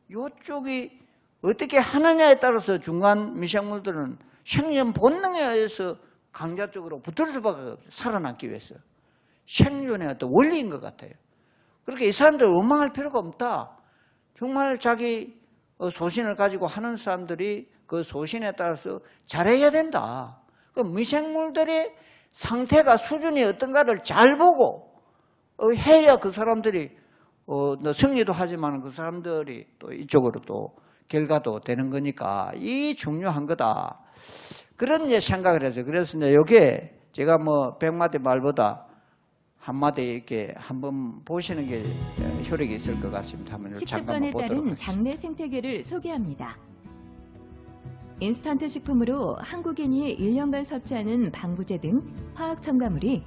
요쪽이 어떻게 하느냐에 따라서 중간 미생물들은 생존 본능에 의해서 강자 쪽으로 붙을 수밖에 없어요. 살아남기 위해서. 생존의 어떤 원리인 것 같아요. 그렇게 이 사람들 원망할 필요가 없다. 정말 자기 소신을 가지고 하는 사람들이 그 소신에 따라서 잘해야 된다. 그 미생물들의 상태가 수준이 어떤가를 잘 보고 해야 그 사람들이 승리도 하지만 그 사람들이 또 이쪽으로 또 결과도 되는 거니까 이 중요한 거다. 그런 이제 생각을 해서 그래서 이제 이게 제가 뭐 100마디 말보다 한마디 이렇게 한번 보시는 게 효력이 있을 것 같습니다. 한번 식습관에 따른 장내 생태계를 소개합니다. 인스턴트 식품으로 한국인이 1년간 섭취하는 방부제 등 화학 첨가물이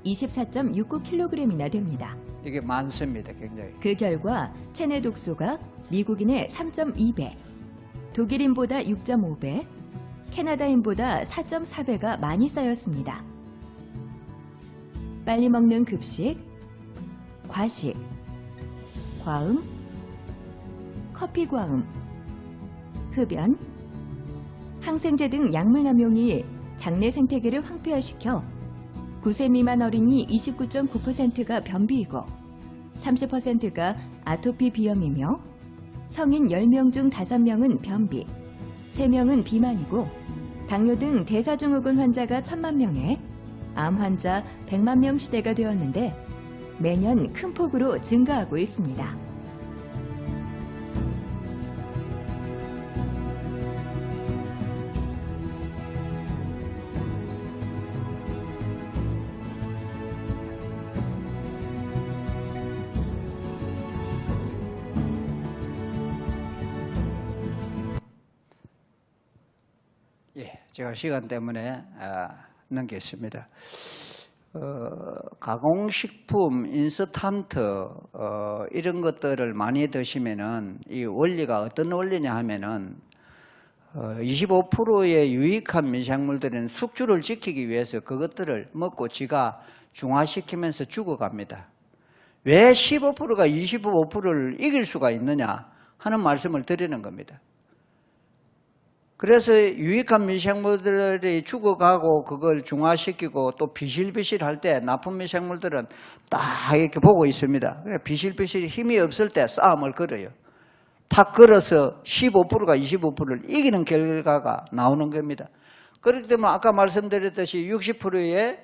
24.69kg이나 됩니다. 이게 많습니다. 굉장히. 그 결과 체내 독소가 미국인의 3.2배, 독일인보다 6.5배, 캐나다인보다 4.4배가 많이 쌓였습니다. 빨리 먹는 급식, 과식, 과음, 커피 과음, 흡연, 항생제 등 약물 남용이 장내 생태계를 황폐화시켜 9세 미만 어린이 29.9%가 변비이고 30%가 아토피 비염이며 성인 10명 중 5명은 변비, 3명은 비만이고 당뇨 등 대사증후군 환자가 1000만 명에 암 환자 100만 명 시대가 되었는데 매년 큰 폭으로 증가하고 있습니다. 제가 시간 때문에 넘겠습니다. 가공식품, 인스턴트 이런 것들을 많이 드시면은 이 원리가 어떤 원리냐 하면은 25%의 유익한 미생물들은 숙주를 지키기 위해서 그것들을 먹고 지가 중화시키면서 죽어갑니다. 왜 15%가 25%를 이길 수가 있느냐 하는 말씀을 드리는 겁니다. 그래서 유익한 미생물들이 죽어가고 그걸 중화시키고 또 비실비실할 때 나쁜 미생물들은 딱 이렇게 보고 있습니다. 비실비실 힘이 없을 때 싸움을 걸어요. 탁 걸어서 15%가 25%를 이기는 결과가 나오는 겁니다. 그렇기 때문에 아까 말씀드렸듯이 60%의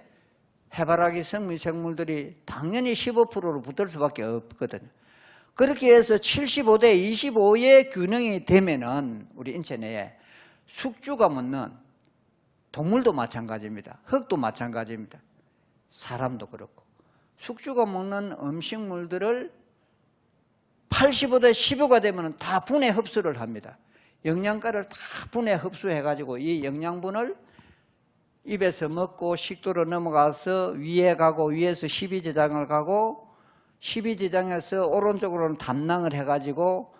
해바라기성 미생물들이 당연히 15%로 붙을 수밖에 없거든요. 그렇게 해서 75대 25의 균형이 되면은 우리 인체 내에 숙주가 먹는 동물도 마찬가지입니다. 흙도 마찬가지입니다. 사람도 그렇고 숙주가 먹는 음식물들을 85대 15가 되면 다 분해 흡수를 합니다. 영양가를 다 분해 흡수해가지고 이 영양분을 입에서 먹고 식도로 넘어가서 위에 가고 위에서 십이지장을 가고 십이지장에서 오른쪽으로는 담낭을 해가지고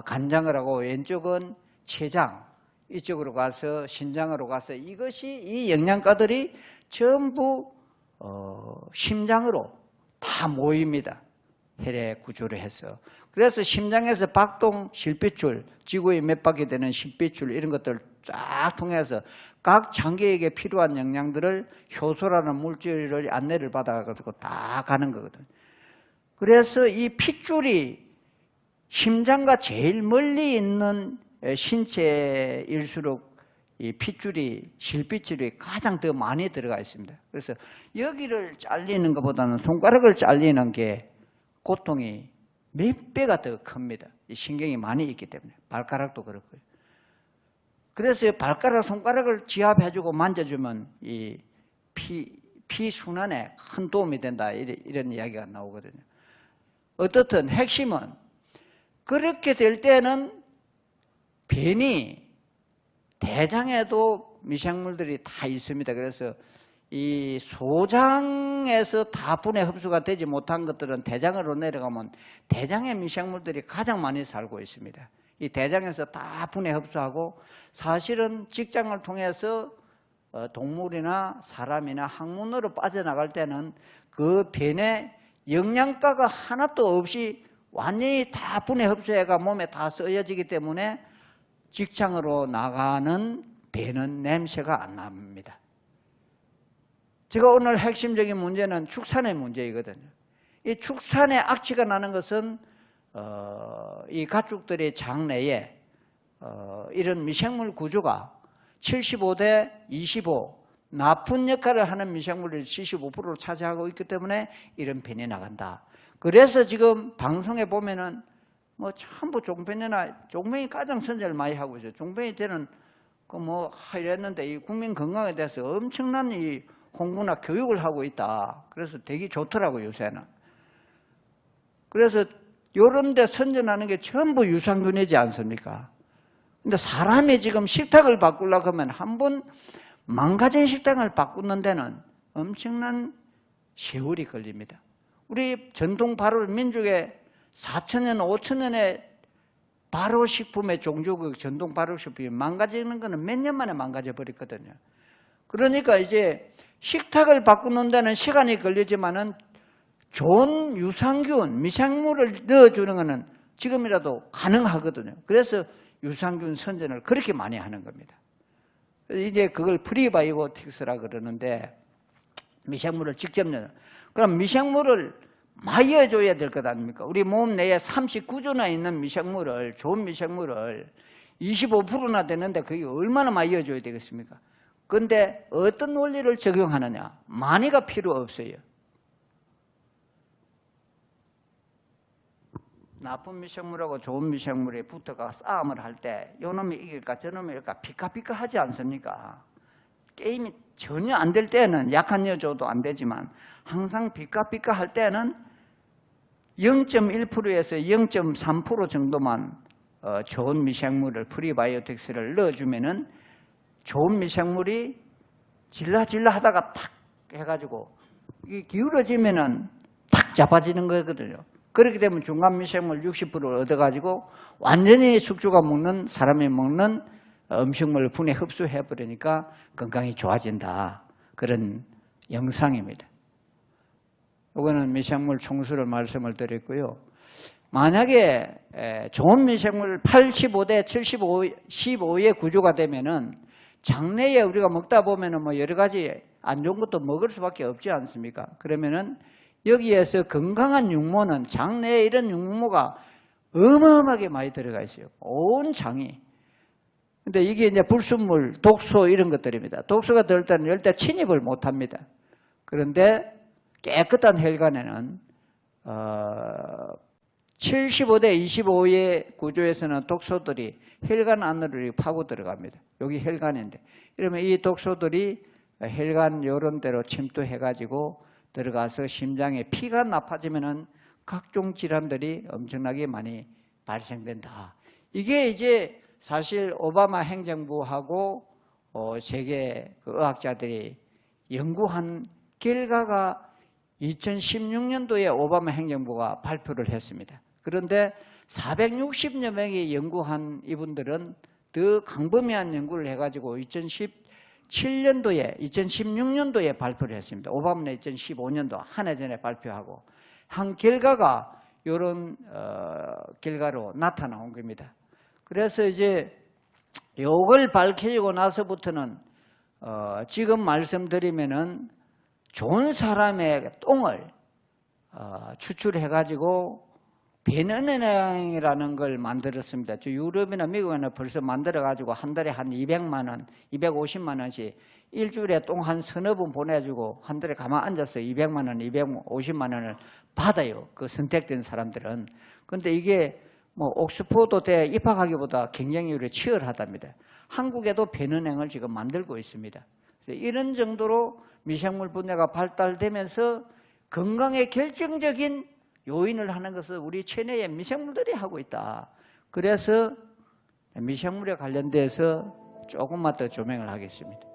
간장을 하고 왼쪽은 췌장 이쪽으로 가서 신장으로 가서 이것이 이 영양가들이 전부 심장으로 다 모입니다. 혈액 구조를 해서. 그래서 심장에서 박동, 실핏줄, 지구에 몇 바퀴 되는 실핏줄 이런 것들을 쫙 통해서 각 장기에게 필요한 영양들을 효소라는 물질을 안내를 받아가지고 다 가는 거거든요. 그래서 이 핏줄이 심장과 제일 멀리 있는 신체일수록 이 핏줄이, 실핏줄이 가장 더 많이 들어가 있습니다. 그래서 여기를 잘리는 것보다는 손가락을 잘리는 게 고통이 몇 배가 더 큽니다. 이 신경이 많이 있기 때문에. 발가락도 그렇고요. 그래서 발가락, 손가락을 지압해주고 만져주면 이 피 순환에 큰 도움이 된다. 이런 이야기가 나오거든요. 어떻든 핵심은 그렇게 될 때는 변이, 대장에도 미생물들이 다 있습니다. 그래서 이 소장에서 다 분해 흡수가 되지 못한 것들은 대장으로 내려가면 대장의 미생물들이 가장 많이 살고 있습니다. 이 대장에서 다 분해 흡수하고 사실은 직장을 통해서 동물이나 사람이나 항문으로 빠져나갈 때는 그 변에 영양가가 하나도 없이 완전히 다 분해 흡수해가 몸에 다 쓰여지기 때문에 직장으로 나가는 배는 냄새가 안 납니다. 제가 오늘 핵심적인 문제는 축산의 문제이거든요. 이 축산의 악취가 나는 것은 이 가축들의 장내에 이런 미생물 구조가 75대 25 나쁜 역할을 하는 미생물을 75%를 차지하고 있기 때문에 이런 변이 나간다. 그래서 지금 방송에 보면은 뭐 전부 종편이 가장 선전을 많이 하고 있어요. 종편이 때는 이랬는데 이 국민 건강에 대해서 엄청난 이 공부나 교육을 하고 있다. 그래서 되게 좋더라고요, 요새는. 그래서 요런 데 선전하는 게 전부 유산균이지 않습니까? 근데 사람이 지금 식탁을 바꾸려고 하면 한 번 망가진 식탁을 바꾸는 데는 엄청난 세월이 걸립니다. 우리 전통 발효 민족의 4,000년, 5,000년의 발효식품의 종조국 전통 발효식품이 망가지는 거는 몇 년 만에 망가져 버렸거든요. 그러니까 이제 식탁을 바꾸는 데는 시간이 걸리지만은 좋은 유산균, 미생물을 넣어주는 것은 지금이라도 가능하거든요. 그래서 유산균 선전을 그렇게 많이 하는 겁니다. 이제 그걸 프리바이오틱스라 그러는데 미생물을 직접 넣어요. 그럼 미생물을 많이 해줘야 될 것 아닙니까? 우리 몸 내에 39조나 있는 미생물을, 좋은 미생물을 25%나 되는데 그게 얼마나 많이 해줘야 되겠습니까? 그런데 어떤 원리를 적용하느냐? 많이가 필요 없어요. 나쁜 미생물하고 좋은 미생물이 붙어가 싸움을 할 때 요놈이 이길까 저놈이 이길까 피카피카 하지 않습니까? 게임이 전혀 안 될 때는 약한 여줘도 안 되지만 항상 피카피카 할 때는 0.1%에서 0.3% 정도만 좋은 미생물을 프리바이오틱스를 넣어주면은 좋은 미생물이 질라질라 하다가 탁 해가지고 이게 기울어지면은 탁 잡아지는 거거든요. 그렇게 되면 중간 미생물 60%를 얻어가지고 완전히 숙주가 먹는, 사람이 먹는 음식물을 분해 흡수해버리니까 건강이 좋아진다. 그런 영상입니다. 이거는 미생물 총수를 말씀을 드렸고요. 만약에 좋은 미생물 85대 15의 구조가 되면은 장내에 우리가 먹다 보면은 뭐 여러 가지 안 좋은 것도 먹을 수밖에 없지 않습니까? 그러면은 여기에서 건강한 육모는 장내에 이런 육모가 어마어마하게 많이 들어가 있어요. 온 장이. 근데 이게 이제 불순물, 독소 이런 것들입니다. 독소가 들을 때는 절대 침입을 못 합니다. 그런데 깨끗한 혈관에는 75대 25의 구조에서는 독소들이 혈관 안으로 파고 들어갑니다. 여기 혈관인데 이러면 이 독소들이 혈관 요런 데로 침투해가지고 들어가서 심장에 피가 나빠지면은 각종 질환들이 엄청나게 많이 발생된다. 이게 이제 사실 오바마 행정부하고 세계 의학자들이 연구한 결과가 2016년도에 오바마 행정부가 발표를 했습니다. 그런데 460여 명이 연구한 이분들은 더 광범위한 연구를 해가지고 2016년도에 발표를 했습니다. 오바마는 2015년도 한 해 전에 발표하고 한 결과가 이런 결과로 나타나온 겁니다. 그래서 이제 요걸 밝혀지고 나서부터는 지금 말씀드리면은 좋은 사람의 똥을 추출해가지고 배는은행이라는 걸 만들었습니다. 저 유럽이나 미국에는 벌써 만들어가지고 한 달에 한 200만 원, 250만 원씩 일주일에 똥 한 서너 번 보내주고 한 달에 가만 앉아서 200만 원, 250만 원을 받아요. 그 선택된 사람들은. 근데 이게 뭐 옥스포드 대 입학하기보다 경쟁률이 치열하답니다. 한국에도 배는행을 지금 만들고 있습니다. 그래서 이런 정도로 미생물 분야가 발달되면서 건강에 결정적인 요인을 하는 것을 우리 체내의 미생물들이 하고 있다. 그래서 미생물에 관련돼서 조금만 더 조명을 하겠습니다.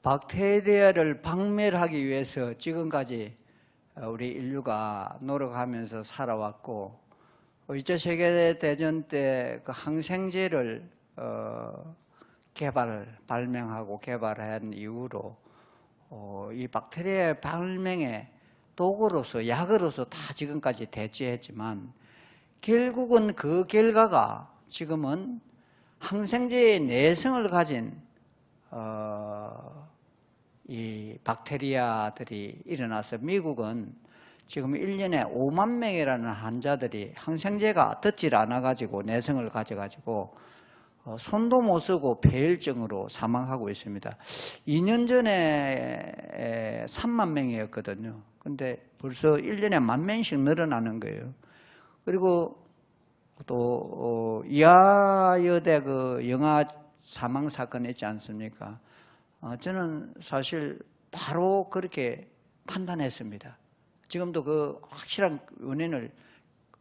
박테리아를 박멸하기 위해서 지금까지 우리 인류가 노력하면서 살아왔고 2차 세계대전 때 그 항생제를 발명하고 개발한 이후로 이 박테리아의 발명의 도구로서 약으로서 다 지금까지 대체했지만 결국은 그 결과가 지금은 항생제의 내성을 가진 이 박테리아들이 일어나서 미국은 지금 1년에 5만 명이라는 환자들이 항생제가 듣질 않아가지고 내성을 가져가지고 손도 못 쓰고 폐혈증으로 사망하고 있습니다. 2년 전에 3만 명이었거든요. 근데 벌써 1년에 10,000명씩 늘어나는 거예요. 그리고 또 이화여대 그 영아 사망 사건 있지 않습니까? 저는 사실 바로 그렇게 판단했습니다. 지금도 그 확실한 원인을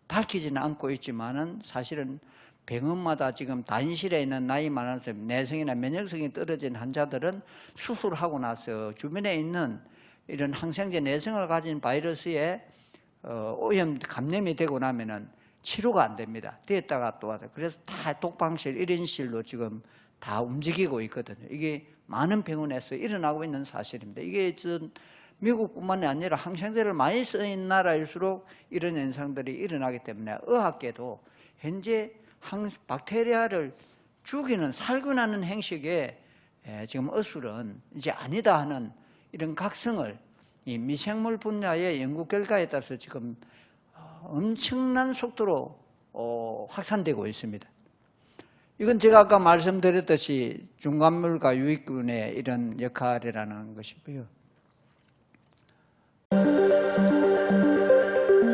밝히지는 않고 있지만은 사실은 병원마다 지금 단실에 있는 나이 많은 사람, 내성이나 면역성이 떨어진 환자들은 수술하고 나서 주변에 있는 이런 항생제 내성을 가진 바이러스에 오염 감염이 되고 나면은 치료가 안 됩니다. 됐다가 또 하다. 그래서 다 독방실, 1인실로 지금 다 움직이고 있거든요. 이게 많은 병원에서 일어나고 있는 사실입니다. 이게 미국뿐만이 아니라 항생제를 많이 쓰는 나라일수록 이런 현상들이 일어나기 때문에 의학계도 현재 박테리아를 죽이는 살균하는 행식에 지금 어술은 이제 아니다 하는 이런 각성을 이 미생물 분야의 연구 결과에 따라서 지금 엄청난 속도로 확산되고 있습니다. 이건 제가 아까 말씀드렸듯이 중간물과 유익균의 이런 역할이라는 것이고요.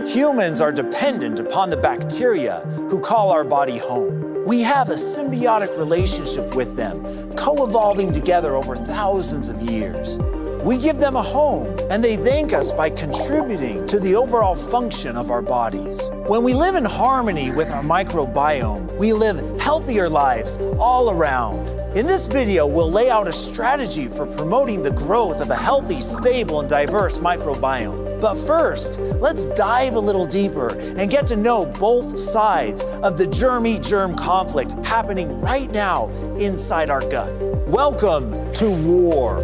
Humans are dependent upon the bacteria who call our body home. We have a symbiotic relationship with them, co-evolving together over thousands of years. We give them a home, and they thank us by contributing to the overall function of our bodies. When we live in harmony with our microbiome, we live healthier lives all around. In this video, we'll lay out a strategy for promoting the growth of a healthy, stable, and diverse microbiome. But first, let's dive a little deeper and get to know both sides of the germ conflict happening right now inside our gut. Welcome to war.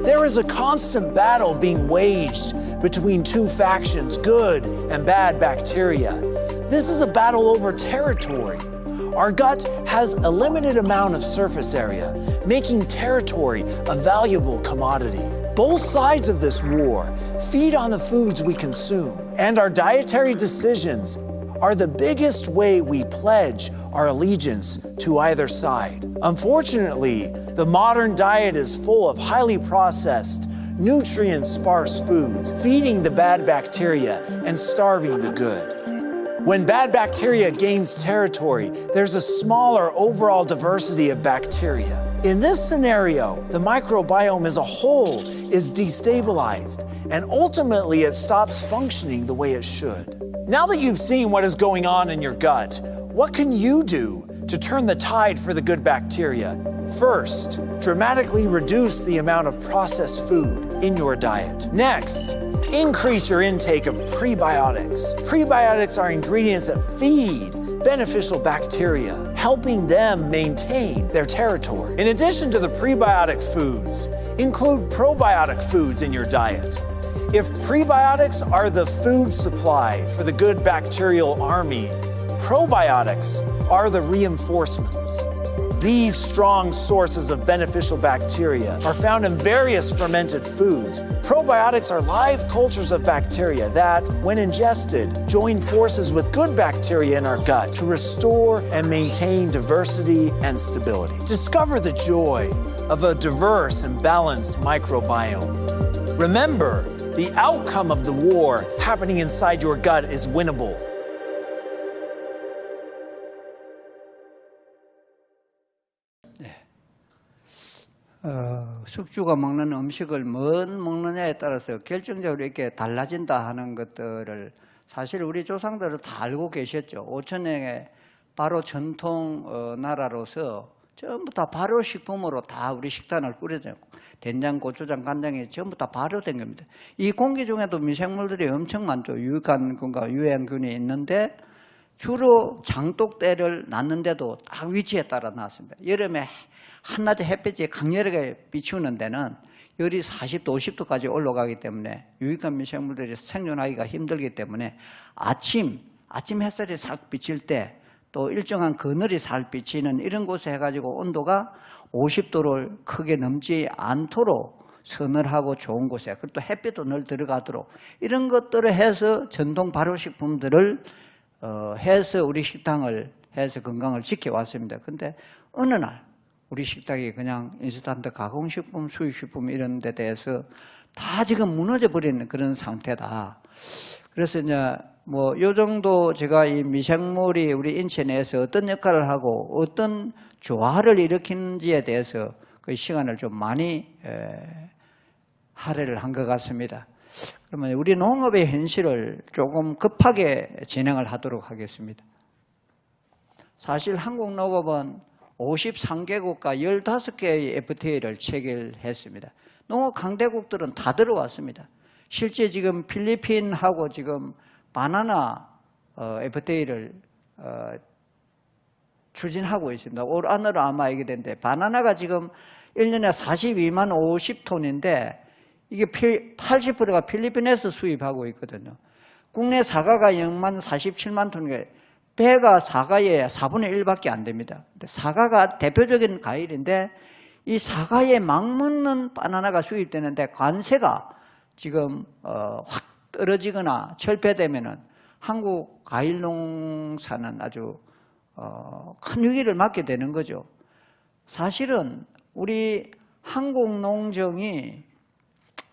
There is a constant battle being waged between two factions, good and bad bacteria. This is a battle over territory. Our gut has a limited amount of surface area, making territory a valuable commodity. Both sides of this war feed on the foods we consume, and our dietary decisions are the biggest way we pledge our allegiance to either side. Unfortunately, the modern diet is full of highly processed, nutrient-sparse foods, feeding the bad bacteria and starving the good. When bad bacteria gains territory, there's a smaller overall diversity of bacteria. In this scenario, the microbiome as a whole is destabilized, and ultimately it stops functioning the way it should. Now that you've seen what is going on in your gut, what can you do to turn the tide for the good bacteria? First, dramatically reduce the amount of processed food in your diet. Next, increase your intake of prebiotics. Prebiotics are ingredients that feed beneficial bacteria, helping them maintain their territory. In addition to the prebiotic foods, include probiotic foods in your diet. If prebiotics are the food supply for the good bacterial army, probiotics are the reinforcements. These strong sources of beneficial bacteria are found in various fermented foods. Probiotics are live cultures of bacteria that, when ingested, join forces with good bacteria in our gut to restore and maintain diversity and stability. Discover the joy of a diverse and balanced microbiome. Remember, the outcome of the war happening inside your gut is winnable. 숙주가 먹는 음식을 뭘 먹느냐에 따라서 결정적으로 이렇게 달라진다 하는 것들을 사실 우리 조상들은 다 알고 계셨죠. 5,000년의 바로 전통 나라로서 전부 다 발효식품으로 다 우리 식단을 꾸려졌고 된장, 고추장, 간장이 전부 다 발효된 겁니다. 이 공기 중에도 미생물들이 엄청 많죠. 유익한 균과 유해균이 있는데 주로 장독대를 낳는데도 딱 위치에 따라 낳습니다. 여름에 한낮에 햇빛이 강렬하게 비추는 데는 열이 40도, 50도까지 올라가기 때문에 유익한 미생물들이 생존하기가 힘들기 때문에 아침 햇살이 싹 비칠 때 또 일정한 그늘이 살 비치는 이런 곳에 해가지고 온도가 50도를 크게 넘지 않도록 서늘하고 좋은 곳에 또 햇빛도 늘 들어가도록 이런 것들을 해서 전통 발효식품들을 해서 우리 식당을 해서 건강을 지켜왔습니다. 근데 어느 날 우리 식당이 그냥 인스턴트 가공식품, 수입식품 이런 데 대해서 다 지금 무너져 버리는 그런 상태다. 그래서 이제 뭐 요 정도 제가 이 미생물이 우리 인체 내에서 어떤 역할을 하고 어떤 조화를 일으키는지에 대해서 그 시간을 좀 많이 할애를 한 것 같습니다. 그러면 우리 농업의 현실을 조금 급하게 진행을 하도록 하겠습니다. 사실 한국 농업은 53개국과 15개의 FTA를 체결했습니다. 농업 강대국들은 다 들어왔습니다. 실제 지금 필리핀하고 지금 바나나 FTA를 추진하고 있습니다. 올 안으로 아마 알게 되는데 바나나가 지금 1년에 42만 50톤인데 이게 80%가 필리핀에서 수입하고 있거든요. 국내 사과가 0만 47만 톤인데 배가 사과의 4분의 1밖에 안 됩니다. 사과가 대표적인 과일인데 이 사과에 막먹는 바나나가 수입되는데 관세가 지금 확 떨어지거나 철폐되면은 한국 과일 농사는 아주 큰 위기를 맞게 되는 거죠. 사실은 우리 한국 농정이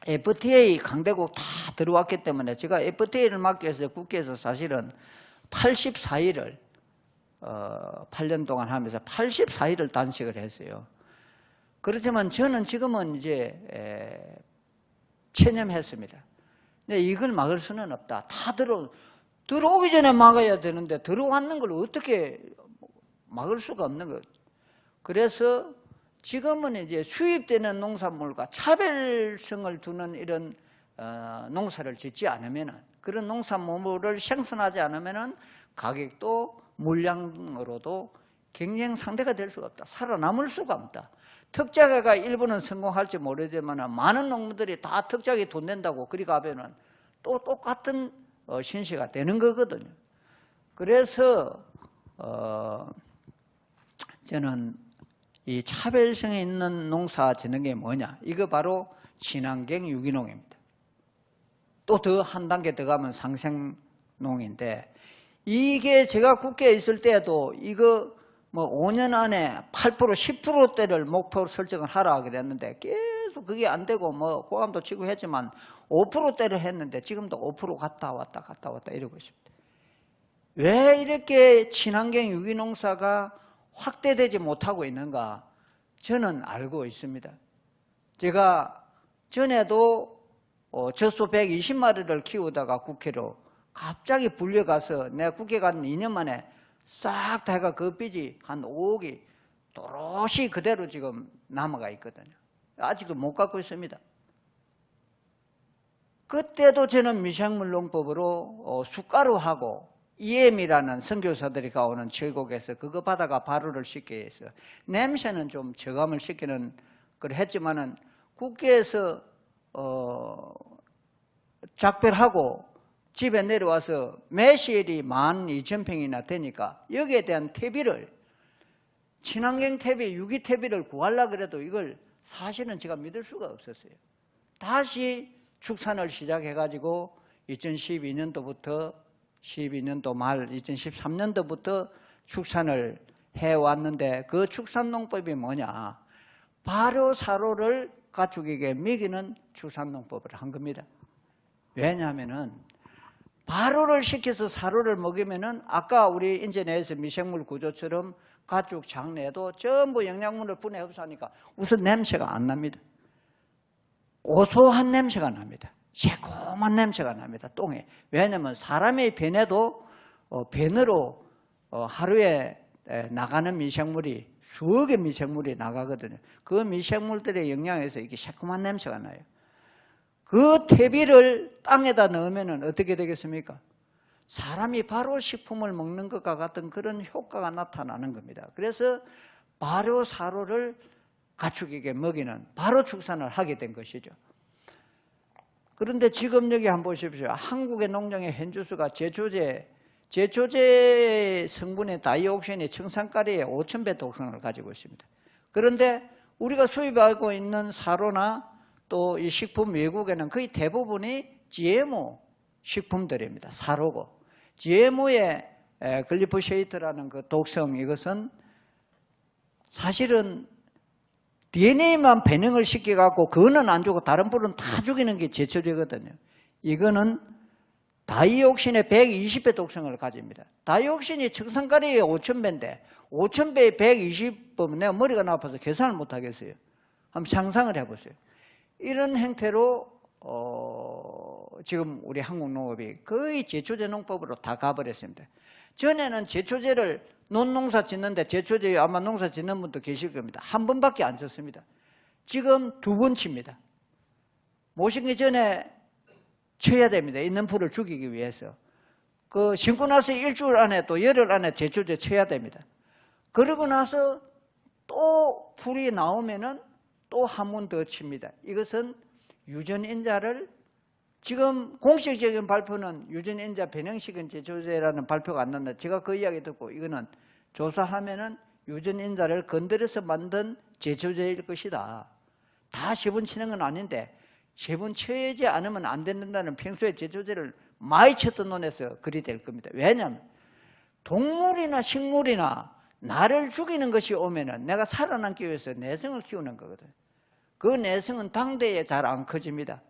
FTA 강대국 다 들어왔기 때문에 제가 FTA를 맡기 위해서 국회에서 사실은 84일을 8년 동안 하면서 84일을 단식을 했어요. 그렇지만 저는 지금은 이제 체념했습니다. 근데 이걸 막을 수는 없다. 다 들어오기 전에 막아야 되는데 들어왔는 걸 어떻게 막을 수가 없는 거예요. 그래서 지금은 이제 수입되는 농산물과 차별성을 두는 이런 농사를 짓지 않으면은 그런 농산물을 생산하지 않으면은 가격도 물량으로도 경쟁 상대가 될 수가 없다. 살아남을 수가 없다. 특작가 일부는 성공할지 모르지만 많은 농민들이 다 특작에 돈 낸다고 그리 가면은 또 똑같은 신시가 되는 거거든요. 그래서 저는 이 차별성이 있는 농사 짓는 게 뭐냐? 이거 바로 친환경 유기농입니다. 또 더 한 단계 더 가면 상생농인데 이게 제가 국회에 있을 때도 이거 뭐 5년 안에 8% 10%대를 목표로 설정을 하라 그랬는데 계속 그게 안 되고 뭐 고함도 치고 했지만 5%대를 했는데 지금도 5% 갔다 왔다 이러고 있습니다. 왜 이렇게 친환경 유기농사가 확대되지 못하고 있는가? 저는 알고 있습니다. 제가 전에도 젖소 120마리를 키우다가 국회로 갑자기 불려가서 내가 국회 간 2년 만에 싹 다 해가 그 빚이 한 5억이 또렷이 그대로 지금 남아가 있거든요. 아직도 못 갚고 있습니다. 그때도 저는 미생물 농법으로 숟가루하고 EM이라는 선교사들이 가오는 철곡에서 그거 받아가 발효를 시키게 해서 냄새는 좀 저감을 시키는 걸 했지만은 국회에서 작별하고 집에 내려와서 매실이 12,000평이나 되니까 여기에 대한 퇴비를 친환경 퇴비, 유기 퇴비를 구하려고 그래도 이걸 사실은 제가 믿을 수가 없었어요. 다시 축산을 시작해가지고 2012년도부터 12년도 말 2013년도부터 축산을 해왔는데 그 축산농법이 뭐냐? 발효사료를 가축에게 먹이는 축산농법을 한 겁니다. 왜냐하면은 발효를 시켜서 사료를 먹이면은 아까 우리 인체내에서 미생물 구조처럼 가축 장내에도 전부 영양분을 분해 흡수하니까 우선 냄새가 안 납니다. 고소한 냄새가 납니다. 새콤한 냄새가 납니다. 똥에. 왜냐하면 사람의 변에도 변으로 하루에 나가는 미생물이 수억 의 미생물이 나가거든요. 그 미생물들의 영향에서 이게 새콤한 냄새가 나요. 그 퇴비를 땅에다 넣으면 어떻게 되겠습니까? 사람이 바로 식품을 먹는 것과 같은 그런 효과가 나타나는 겁니다. 그래서 발효 사료를 가축에게 먹이는 바로 축산을 하게 된 것이죠. 그런데 지금 여기 한번 보십시오. 한국의 농장의 현주수가 제초제 성분의 다이옥신이 청산가리의 5,000배 독성을 가지고 있습니다. 그런데 우리가 수입하고 있는 사료나 또 이 식품 외국에는 거의 대부분이 GMO 식품들입니다. 사료고. GMO의 글리포세이트라는 그 독성, 이것은 사실은 DNA만 변형을 시켜갖고 그거는 안 주고 다른 부분은 다 죽이는 게 제초제거든요. 이거는 다이옥신의 120배 독성을 가집니다. 다이옥신이 청산가리의 5,000배인데 5,000배에 120배면 내가 머리가 나빠서 계산을 못 하겠어요. 한번 상상을 해보세요. 이런 형태로 지금 우리 한국 농업이 거의 제초제 농법으로 다 가버렸습니다. 전에는 제초제를 논농사 짓는데 제초제 아마 농사 짓는 분도 계실 겁니다. 한 번밖에 안 쳤습니다. 지금 2번 칩니다. 모시기 전에 쳐야 됩니다. 있는 풀을 죽이기 위해서. 그 심고 나서 일주일 안에 또 열흘 안에 제초제 쳐야 됩니다. 그러고 나서 또 풀이 나오면은 또 한 번 더 칩니다. 이것은 유전인자를 지금 공식적인 발표는 유전인자 변형식은 제초제라는 발표가 안 난다. 제가 그 이야기 듣고 이거는 조사하면은 유전인자를 건드려서 만든 제초제일 것이다. 다 세번 치는 건 아닌데 세번 쳐야지 않으면 안 된다는 평소에 제초제를 많이 쳤던 논에서 그리 될 겁니다. 왜냐하면 동물이나 식물이나 나를 죽이는 것이 오면은 내가 살아남기 위해서 내성을 키우는 거거든. 그 내성은 당대에 잘 안 커집니다.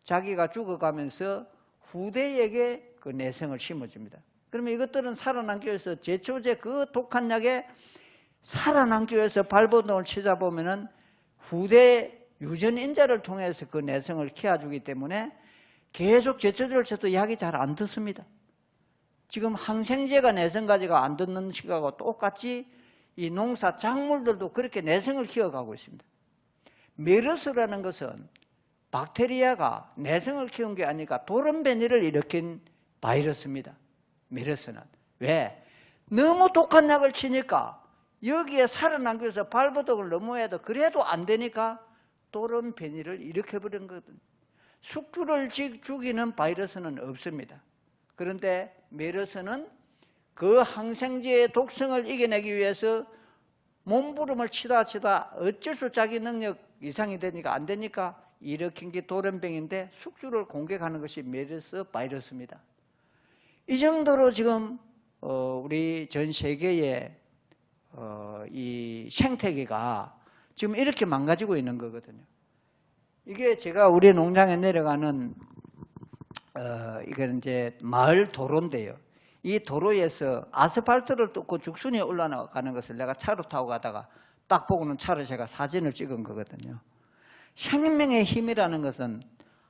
자기가 죽어가면서 후대에게 그 내성을 심어줍니다. 그러면 이것들은 살아남기 위해서 제초제 그 독한 약에 살아남기 위해서 발버둥을 치다 보면은 후대 유전인자를 통해서 그 내성을 키워주기 때문에 계속 제초제를 쳐도 약이 잘 안 듣습니다. 지금 항생제가 내성 가지가 안 듣는 시각하고 똑같이 이 농사 작물들도 그렇게 내성을 키워가고 있습니다. 메르스라는 것은 박테리아가 내성을 키운 게 아니라 돌연변이를 일으킨 바이러스입니다. 메르스는. 왜? 너무 독한 약을 치니까 여기에 살아남기 위해서 발버둥을 너무 해도 그래도 안 되니까 돌연변이를 일으켜버린 거거든요. 숙주를 죽이는 바이러스는 없습니다. 그런데 메르스는 그 항생제의 독성을 이겨내기 위해서 몸부림을 치다 어쩔 수 자기 능력 이상이 되니까 안 되니까 일으킨 게 돌연병인데 숙주를 공격하는 것이 메르스 바이러스입니다. 이 정도로 지금 우리 전 세계의 이 생태계가 지금 이렇게 망가지고 있는 거거든요. 이게 제가 우리 농장에 내려가는 이건 이제 마을 도로인데요. 이 도로에서 아스팔트를 뚫고 죽순이 올라가는 것을 내가 차로 타고 가다가 딱 보고는 차를 제가 사진을 찍은 거거든요. 생명의 힘이라는 것은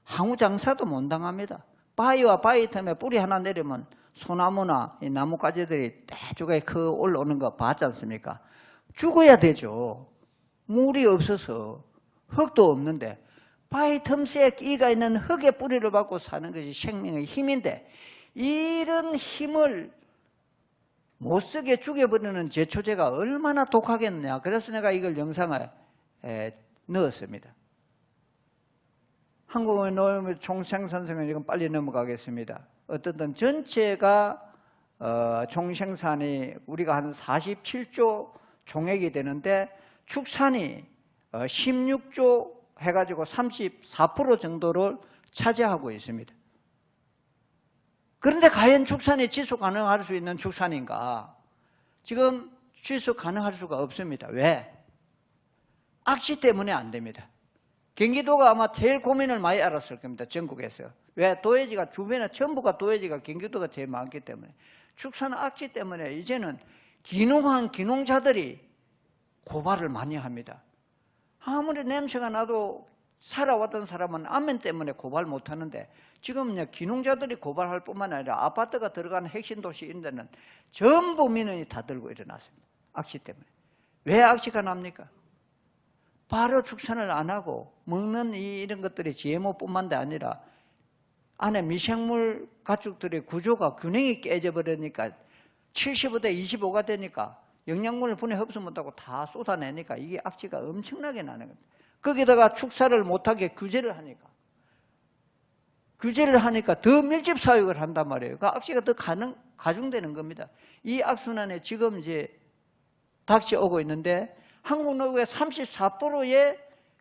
항우장사도 못 당합니다. 바위와 바위 틈에 뿌리 하나 내리면 소나무나 이 나뭇가지들이 떼죽에 올라오는 거 봤지 않습니까? 죽어야 되죠. 물이 없어서 흙도 없는데 바위 틈새에 끼가 있는 흙의 뿌리를 받고 사는 것이 생명의 힘인데 이런 힘을 못쓰게 죽여버리는 제초제가 얼마나 독하겠느냐. 그래서 내가 이걸 영상에 넣었습니다. 한국의 농업 총생산성은 지금 빨리 넘어가겠습니다. 어쨌든 전체가 총생산이 우리가 한 47조 총액이 되는데 축산이 16조 해가지고 34% 정도를 차지하고 있습니다. 그런데 과연 축산이 지속 가능할 수 있는 축산인가? 지금 지속 가능할 수가 없습니다. 왜? 악취 때문에 안 됩니다. 경기도가 아마 제일 고민을 많이 알았을 겁니다. 전국에서. 왜? 도해지가 주변에 전부가 도해지가 경기도가 제일 많기 때문에. 축산 악취 때문에 이제는 기농한 기농자들이 고발을 많이 합니다. 아무리 냄새가 나도 살아왔던 사람은 안면 때문에 고발 못하는데 지금 기농자들이 고발할 뿐만 아니라 아파트가 들어가는 핵심 도시 이런 데는 전부 민원이 다 들고 일어났습니다. 악취 때문에. 왜 악취가 납니까? 바로 축산을 안 하고 먹는 이런 것들이 GMO뿐만 아니라 안에 미생물 가축들의 구조가 균형이 깨져버리니까 75대 25가 되니까 영양분을 분해 흡수 못하고 다 쏟아내니까 이게 악취가 엄청나게 나는 겁니다. 거기다가 축사를 못하게 규제를 하니까 더 밀집 사육을 한단 말이에요. 그 악취가 더 가중되는 겁니다. 이 악순환에 지금 이제 닥치 오고 있는데 한국 농업의 34%의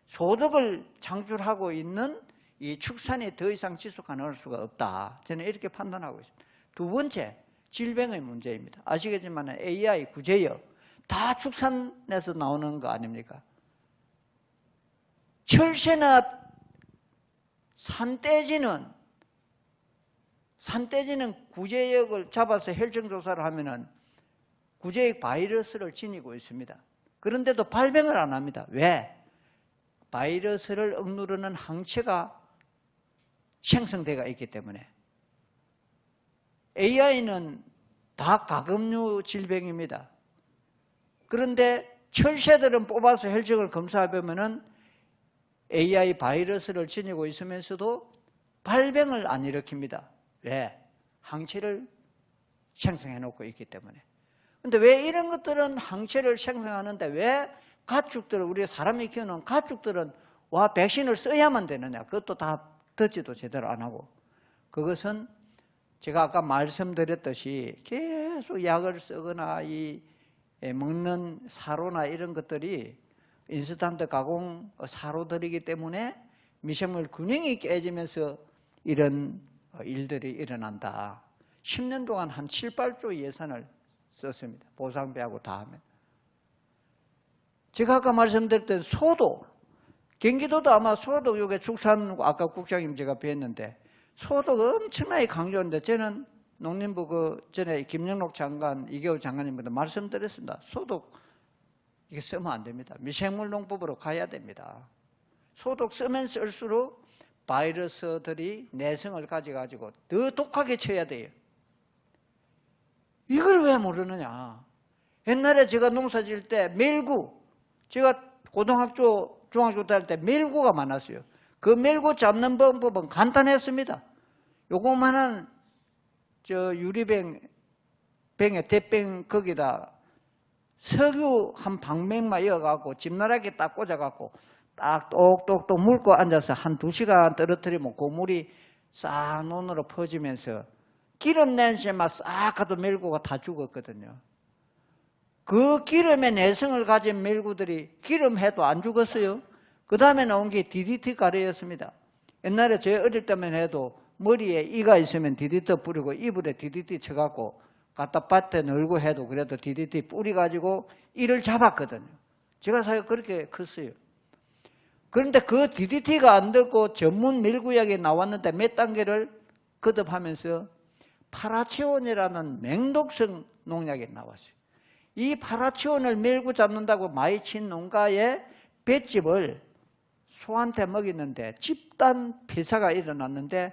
소득을 창출하고 있는 이 축산이 더 이상 지속 가능할 수가 없다. 저는 이렇게 판단하고 있습니다. 두 번째, 질병의 문제입니다. 아시겠지만 AI, 구제역 다 축산에서 나오는 거 아닙니까? 철새나 산돼지는 구제역을 잡아서 혈청 조사를 하면은 구제역 바이러스를 지니고 있습니다. 그런데도 발병을 안 합니다. 왜? 바이러스를 억누르는 항체가 생성되어 있기 때문에. AI는 다 가금류 질병입니다. 그런데 철새들은 뽑아서 혈증을 검사해보면은 AI 바이러스를 지니고 있으면서도 발병을 안 일으킵니다. 왜? 항체를 생성해 놓고 있기 때문에. 근데 왜 이런 것들은 항체를 생성하는데 왜 가축들, 우리 사람이 키우는 가축들은 와 백신을 써야만 되느냐? 그것도 다 듣지도 제대로 안 하고. 그것은 제가 아까 말씀드렸듯이 계속 약을 쓰거나 이 먹는 사료나 이런 것들이 인스턴트 가공 사료들이기 때문에 미생물 균형이 깨지면서 이런 일들이 일어난다. 10년 동안 한 7, 8조 예산을 썼습니다. 보상비하고 다 하면. 제가 아까 말씀드렸던 소도, 경기도도 아마 소도 요게 축산, 아까 국장님 제가 뵀는데 소도 엄청나게 강조하는데 저는 농림부 전에 김영록 장관, 이계호 장관님보다 말씀드렸습니다. 소독 이게 쓰면 안 됩니다. 미생물 농법으로 가야 됩니다. 소독 쓰면 쓸수록 바이러스들이 내성을 가져가지고 더 독하게 쳐야 돼요. 이걸 왜 모르느냐. 옛날에 제가 농사 지을 때 멜구, 제가 고등학교, 중학교 다닐 때 멜구가 많았어요. 그 멜구 잡는 방법은 간단했습니다. 요거만한 유리병에 대병 거기다 석유 한 방맹만 이어갖고 집나라하게 딱 꽂아갖고 딱 똑똑똑 물고 앉아서 한 2시간 떨어뜨리면 그 물이 싹 논으로 퍼지면서 기름 냄새만 싹 가도 멜구가 다 죽었거든요. 그 기름의 내성을 가진 멜구들이 기름 해도 안 죽었어요. 그 다음에 나온 게 DDT 가래였습니다. 옛날에 제 어릴 때만 해도 머리에 이가 있으면 DDT 뿌리고 이불에 DDT 쳐갖고 갖다 밭에 널고 해도 그래도 DDT 뿌려가지고 이를 잡았거든요. 제가 사실 그렇게 컸어요. 그런데 그 DDT가 안 되고 전문 멜구약이 나왔는데 몇 단계를 거듭하면서 파라치온이라는 맹독성 농약이 나왔어요. 이 파라치온을 멜구 잡는다고 많이 친 농가의 볏짚을 소한테 먹이는데 집단 폐사가 일어났는데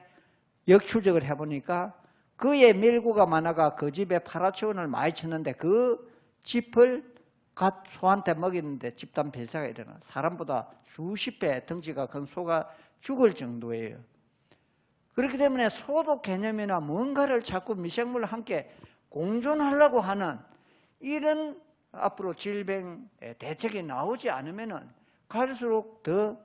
역추적을 해보니까 그의 멜구가 많아가 그 집에 파라치온을 많이 쳤는데 그 짚을 갓 소한테 먹이는데 집단 폐사가 일어나. 사람보다 수십 배 덩치가 큰 소가 죽을 정도예요. 그렇기 때문에 소독 개념이나 뭔가를 자꾸 미생물을 함께 공존하려고 하는 이런 앞으로 질병 대책이 나오지 않으면은 갈수록 더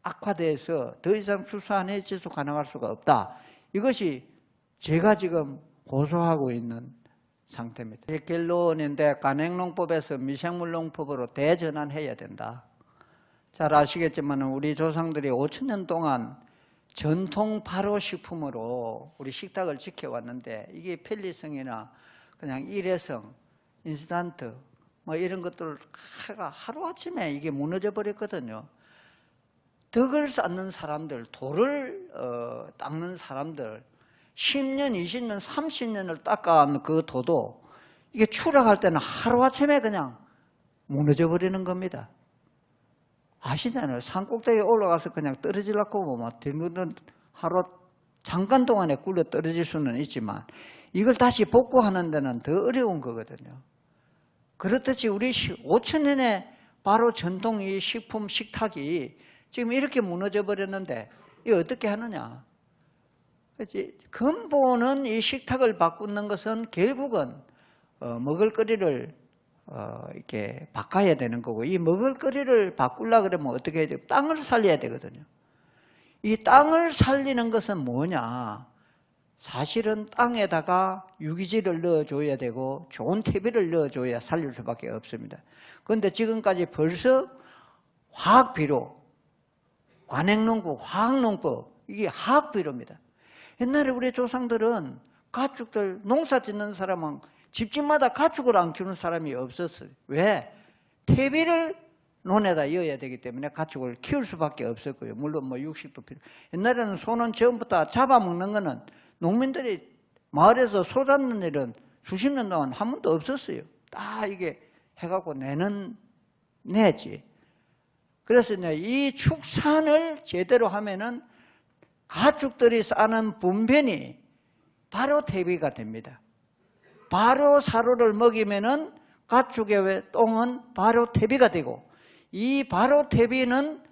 악화돼서 더 이상 출산에 지속 가능할 수가 없다. 이것이 제가 지금 고소하고 있는 상태입니다. 제 결론인데 간행농법에서 미생물농법으로 대전환해야 된다. 잘 아시겠지만 우리 조상들이 5,000년 동안 전통 발효식품으로 우리 식탁을 지켜왔는데 이게 편리성이나 그냥 일회성, 인스턴트 뭐 이런 것들을 하루아침에 이게 무너져 버렸거든요. 덕을 쌓는 사람들, 돌을 닦는 사람들 10년, 20년, 30년을 닦아온 그 도도 이게 추락할 때는 하루아침에 그냥 무너져 버리는 겁니다. 아시잖아요. 산 꼭대기에 올라가서 그냥 떨어지려고 뭐 하루 잠깐 동안에 굴러 떨어질 수는 있지만 이걸 다시 복구하는 데는 더 어려운 거거든요. 그렇듯이 우리 5,000년에 바로 전통 이 식품 식탁이 지금 이렇게 무너져 버렸는데 이거 어떻게 하느냐? 그렇지? 근본은 이 식탁을 바꾸는 것은 결국은 먹을거리를 이렇게 바꿔야 되는 거고, 이 먹을거리를 바꾸려 그러면 어떻게 해야 돼요? 땅을 살려야 되거든요. 이 땅을 살리는 것은 뭐냐? 사실은 땅에다가 유기질을 넣어줘야 되고 좋은 퇴비를 넣어줘야 살릴 수밖에 없습니다. 그런데 지금까지 벌써 화학비료, 관행농법, 화학농법, 이게 화학비료입니다. 옛날에 우리 조상들은 가축들, 농사 짓는 사람은 집집마다 가축을 안 키우는 사람이 없었어요. 왜? 퇴비를 논에다 이어야 되기 때문에 가축을 키울 수밖에 없었고요. 물론 뭐 육식도 필요. 옛날에는 소는 처음부터 다 잡아먹는 거는 농민들이 마을에서 소 잡는 일은 수십 년 동안 한 번도 없었어요. 다 이게 해갖고 내지. 그래서 이제 이 축산을 제대로 하면은 가축들이 싸는 분변이 바로 퇴비가 됩니다. 바로 사료를 먹이면은 가축의 똥은 바로 퇴비가 되고, 이 바로 퇴비는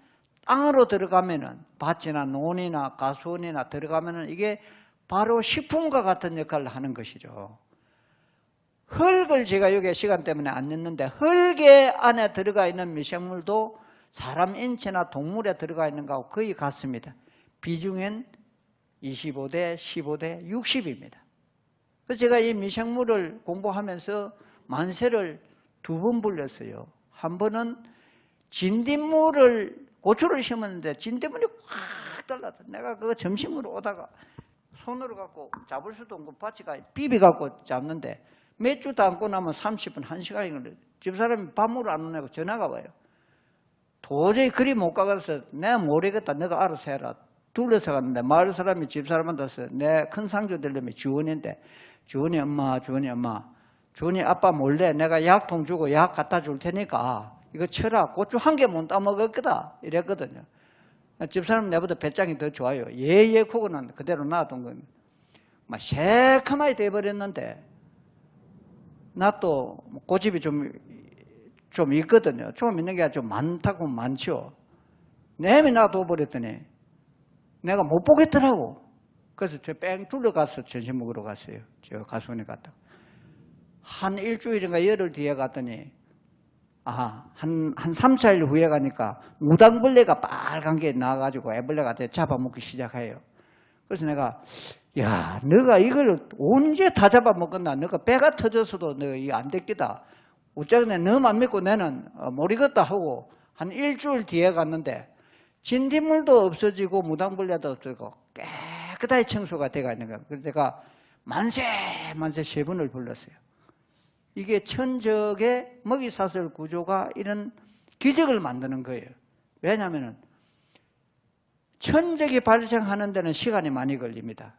땅으로 들어가면은 밭이나 논이나 가수원이나 들어가면은 이게 바로 식품과 같은 역할을 하는 것이죠. 흙을 제가 여기 시간 때문에 안 냈는데, 흙의 안에 들어가 있는 미생물도 사람 인체나 동물에 들어가 있는 거하고 거의 같습니다. 비중은 25대 15대 60입니다. 그래서 제가 이 미생물을 공부하면서 만세를 2번 불렸어요. 한 번은 진딧물을, 고추를 심었는데 진딧물이 확 달라서 내가 그거 점심으로 오다가 손으로 갖고 잡을 수도 없고 바치가 비비 갖고 잡는데 몇 주 담고 나면 30분, 1시간이 걸려요. 집사람이 밥물을 안 오냐고 전화가 와요. 도저히 그리 못 가서 내가 모르겠다. 너가 알아서 해라. 둘러서 갔는데 마을 사람이 집사람한테 내 큰 상조 되려면 주원인데, 주원이 엄마, 주원이 아빠 몰래 내가 약통 주고 약 갖다 줄 테니까 이거 쳐라. 고추 한 개 못 따먹을 거다. 이랬거든요. 집사람 내보다 배짱이 더 좋아요. 예예 코고는 그대로 놔둔 겁니다. 막 새카마이 돼버렸는데, 나 또 고집이 좀 있거든요. 좀 있는 게 좀 많다고 많죠. 내미 놔둬버렸더니 내가 못 보겠더라고. 그래서 저 뺑 둘러가서 점심 먹으러 갔어요. 저 가수원에 갔다가. 한 일주일인가 열흘 뒤에 갔더니, 한 3, 4일 후에 가니까 무당벌레가 빨간 게 나와가지고 애벌레가 잡아먹기 시작해요. 그래서 내가, 야, 너가 이걸 언제 다 잡아먹었나? 너가 배가 터져서도 너 이거 안 됐겠다. 어쩌겠네. 너만 믿고 나는 모르겠다 하고 한 일주일 뒤에 갔는데 진딧물도 없어지고 무당벌레도 없어지고 깨끗하게 청소가 돼가 있는 거예요. 그래서 제가 만세 3번을 불렀어요. 이게 천적의 먹이사슬 구조가 이런 기적을 만드는 거예요. 왜냐하면 천적이 발생하는 데는 시간이 많이 걸립니다.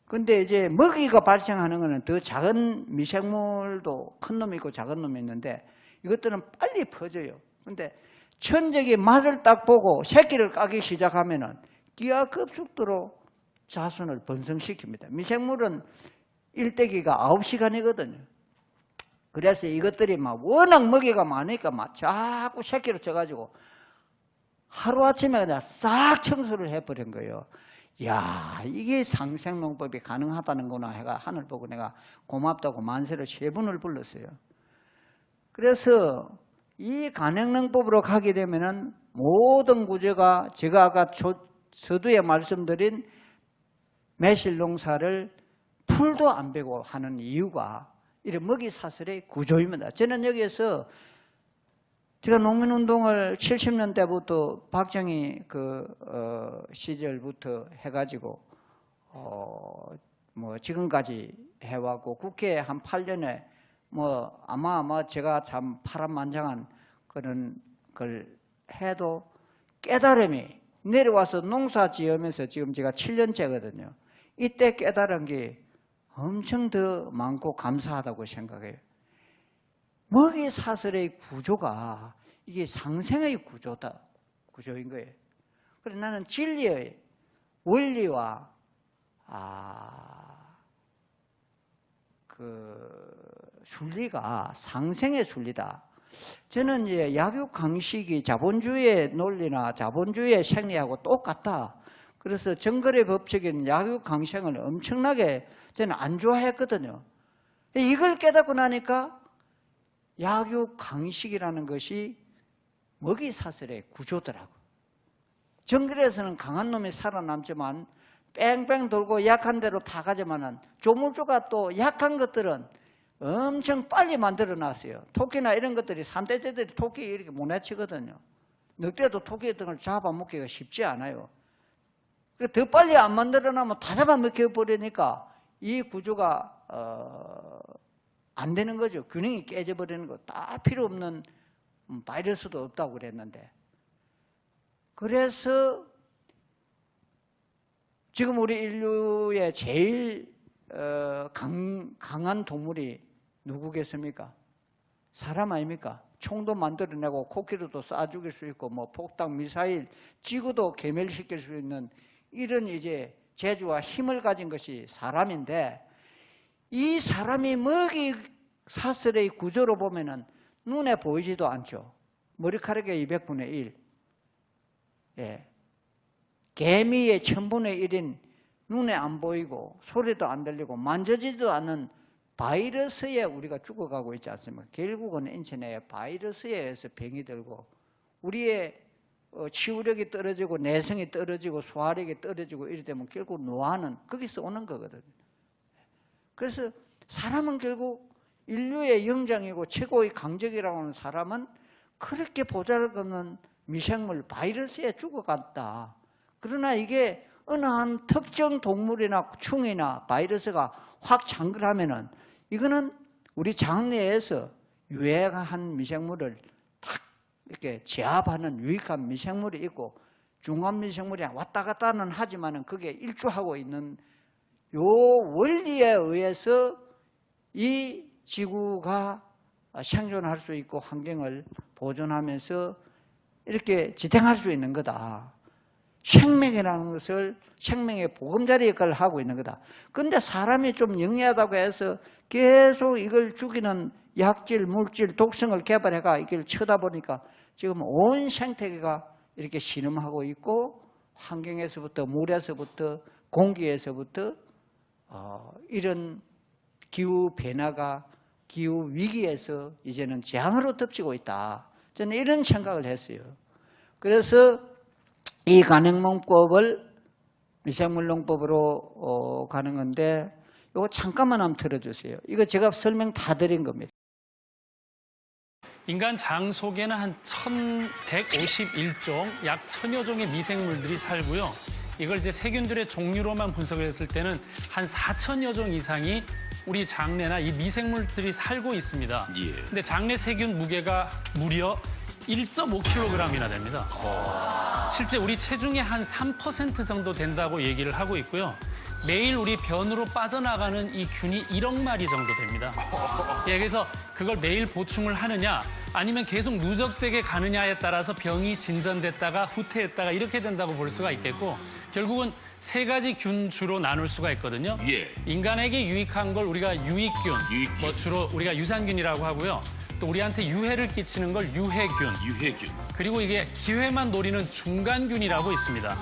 근데 이제 먹이가 발생하는 것은 더 작은 미생물도 큰 놈이 있고 작은 놈이 있는데 이것들은 빨리 퍼져요. 근데 천적이 맛을 딱 보고 새끼를 까기 시작하면은 기하급속도로 자손을 번성시킵니다. 미생물은 일대기가 9시간이거든요. 그래서 이것들이 막 워낙 먹이가 많으니까 막 자꾸 새끼를 쳐가지고 하루아침에 그냥 싹 청소를 해버린 거예요. 야, 이게 상생농법이 가능하다는구나 해가 하늘 보고 내가 고맙다고 만세를 3번을 불렀어요. 그래서 이 간행농법으로 가게 되면은 모든 구조가 제가 아까 서두에 말씀드린 매실농사를 풀도 안 베고 하는 이유가 이런 먹이사슬의 구조입니다. 저는 여기에서 제가 농민운동을 70년대부터 박정희 시절부터 해가지고 뭐 지금까지 해왔고 국회에 한 8년에 뭐 아마 제가 참 파란만장한 그런 걸 해도 깨달음이 내려와서 농사 지으면서 지금 제가 7년째거든요. 이때 깨달은 게 엄청 더 많고 감사하다고 생각해요. 먹이 사슬의 구조가 이게 상생의 구조인 거예요. 그래서 나는 진리의 원리와 순리가 상생의 순리다. 저는 이제 약육 강식이 자본주의의 논리나 자본주의의 생리하고 똑같다. 그래서 정거래 법칙인 약육 강생을 엄청나게 저는 안 좋아했거든요. 이걸 깨닫고 나니까 약육 강식이라는 것이 먹이 사슬의 구조더라고. 정글에서는 강한 놈이 살아남지만 뺑뺑 돌고 약한 대로 다 가지만은 조물주가 또 약한 것들은 엄청 빨리 만들어 놨어요. 토끼나 이런 것들이 산돼지들이 토끼 이렇게 못 해치거든요. 늑대도 토끼 등을 잡아먹기가 쉽지 않아요. 더 빨리 안 만들어 놔면 다 잡아먹혀 버리니까 이 구조가 안 되는 거죠. 균형이 깨져 버리는 거. 다 필요 없는 바이러스도 없다고 그랬는데. 그래서 지금 우리 인류의 제일 강한 동물이 누구겠습니까? 사람 아닙니까? 총도 만들어내고 코끼리도 쏴 죽일 수 있고 뭐 폭탄, 미사일, 지구도 괴멸시킬 수 있는 이런 이제 재주와 힘을 가진 것이 사람인데, 이 사람이 먹이 사슬의 구조로 보면은 눈에 보이지도 않죠. 머리카락의 200분의 1. 예. 개미의 1000분의 1인 눈에 안 보이고 소리도 안 들리고 만져지지도 않는 바이러스에 우리가 죽어가고 있지 않습니까? 결국은 인체 내에 바이러스에 의해서 병이 들고 우리의 치유력이 떨어지고 내성이 떨어지고 소화력이 떨어지고 이래 되면 결국 노화는 거기서 오는 거거든요. 그래서 사람은 결국 인류의 영장이고 최고의 강적이라고 하는 사람은 그렇게 보잘것없는 미생물 바이러스에 죽어갔다. 그러나 이게 어느 한 특정 동물이나 충이나 바이러스가 확 창궐하면은 이거는 우리 장내에서 유해한 미생물을 탁 이렇게 제압하는 유익한 미생물이 있고 중간 미생물이 왔다 갔다는 하지만은 그게 일조하고 있는 요 원리에 의해서 이 지구가 생존할 수 있고 환경을 보존하면서 이렇게 지탱할 수 있는 거다. 생명이라는 것을 생명의 보금자리 역할을 하고 있는 거다. 그런데 사람이 좀 영리하다고 해서 계속 이걸 죽이는 약질, 물질, 독성을 개발해가 이걸 쳐다보니까 지금 온 생태계가 이렇게 신음하고 있고 환경에서부터 물에서부터 공기에서부터 이런 기후 변화가 기후 위기에서 이제는 재앙으로 덮치고 있다. 저는 이런 생각을 했어요. 그래서 이 간행농법을 미생물농법으로 가는 건데 이거 잠깐만 한번 들어주세요. 이거 제가 설명 다 드린 겁니다. 인간 장 속에는 한 1151종, 약 1000여 종의 미생물들이 살고요. 이걸 이제 세균들의 종류로만 분석을 했을 때는 한 4000여 종 이상이 우리 장내나 이 미생물들이 살고 있습니다. 근데 장내 세균 무게가 무려 1.5kg이나 됩니다. 실제 우리 체중의 한 3% 정도 된다고 얘기를 하고 있고요. 매일 우리 변으로 빠져나가는 이 균이 1억 마리 정도 됩니다. 예, 그래서 그걸 매일 보충을 하느냐 아니면 계속 누적되게 가느냐에 따라서 병이 진전됐다가 후퇴했다가 이렇게 된다고 볼 수가 있겠고 결국은 세 가지 균 주로 나눌 수가 있거든요. 인간에게 유익한 걸 우리가 유익균, 뭐 주로 우리가 유산균이라고 하고요. 또 우리한테 유해를 끼치는 걸 유해균. 그리고 이게 기회만 노리는 중간균이라고 있습니다.